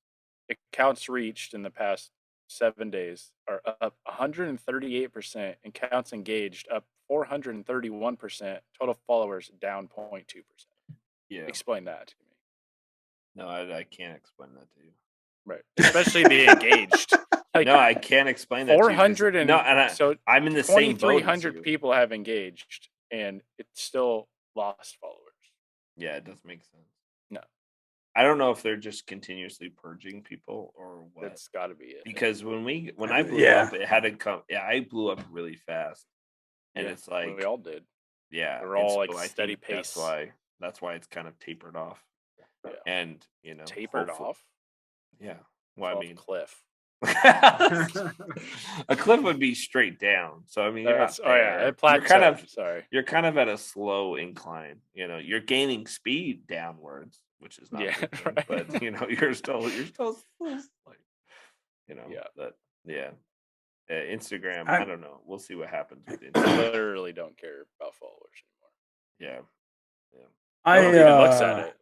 accounts reached in the past 7 days are up 138%, and counts engaged up 431%. Total followers down 0.2%. Yeah, Explain that to me. no, I can't explain that to you. Right, especially the engaged. Like No, I can't explain that. to you 'cause- 400 and no, and so I'm in the same boat. as 2,300 you. people have engaged, and it still lost followers. Yeah, it does make sense. No. I don't know if they're just continuously purging people or what. That's got to be it. Because when I blew Yeah. up, it had to come. Yeah, I blew up really fast, and Yeah, it's like we all did. yeah, we're and all, like, I steady think That's pace. why it's kind of tapered off. Yeah. And Tapered hopefully- off. Yeah. Well, I Off mean, cliff. a cliff would be straight down. So I mean, you're not That's, oh yeah, there. it plateaued. Sorry. You're kind of at a slow incline. You're gaining speed downwards, which is not Yeah, a good thing, right. but you're still like, Yeah. but yeah. Instagram, I- I don't know. We'll see what happens with I Instagram. literally don't care about followers anymore. Yeah. No one even looks at it.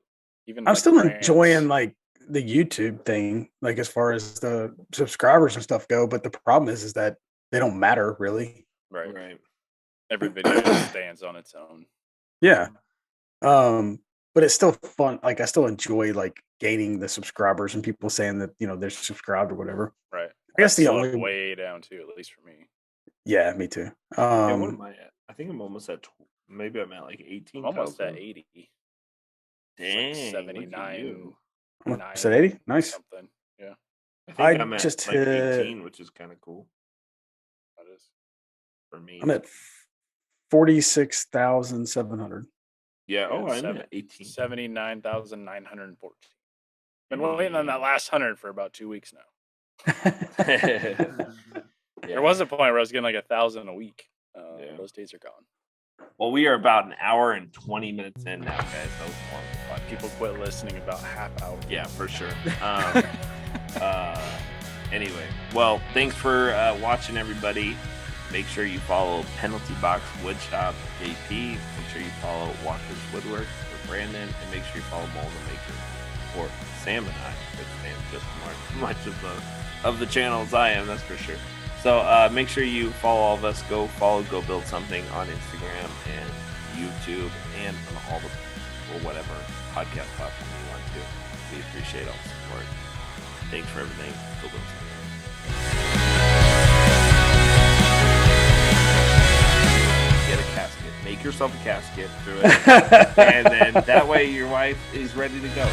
Even I'm like, still brands. enjoying like the YouTube thing, like as far as the subscribers and stuff go. But the problem is that they don't matter really. right. Right. Every video just stands on its own. Yeah. But it's still fun. Like I still enjoy like gaining the subscribers and people saying that they're subscribed or whatever. Right. I guess the Slowed only way down too, at least for me. Yeah, me too. Yeah, what am I at? I think I'm almost at. Maybe I'm at like 18. I'm almost at 80. Dang, It's like look at 79. you. Almost at 80. Nice. Something. Yeah, I think I I'm at just like hit- 18, which is kind of cool that is. for me. I'm at 46,700. Yeah. Oh, I'm Seven- at 18. 79,914. Been waiting on that last 100 for about 2 weeks now. There was a point where I was getting like 1,000 a week. Yeah. Those days are gone. Well, we are about an hour and 20 minutes in now, guys. That was long. People quit listening about half hour. Yeah, for sure. Anyway, well, thanks for watching, everybody. Make sure you follow Penalty Box Woodshop JP. Make sure you follow Walker's Woodwork for Brandon, and make sure you follow Mold the Maker for Sam and I. Because Sam's just much of the channel as I am, that's for sure. So make sure you follow all of us. Go follow Go Build Something on Instagram and YouTube and on all the or whatever podcast platform you want to. We appreciate all the support. Thanks for everything. Go Build Something. Get a casket. Make yourself a casket through it. And then that way your wife is ready to go.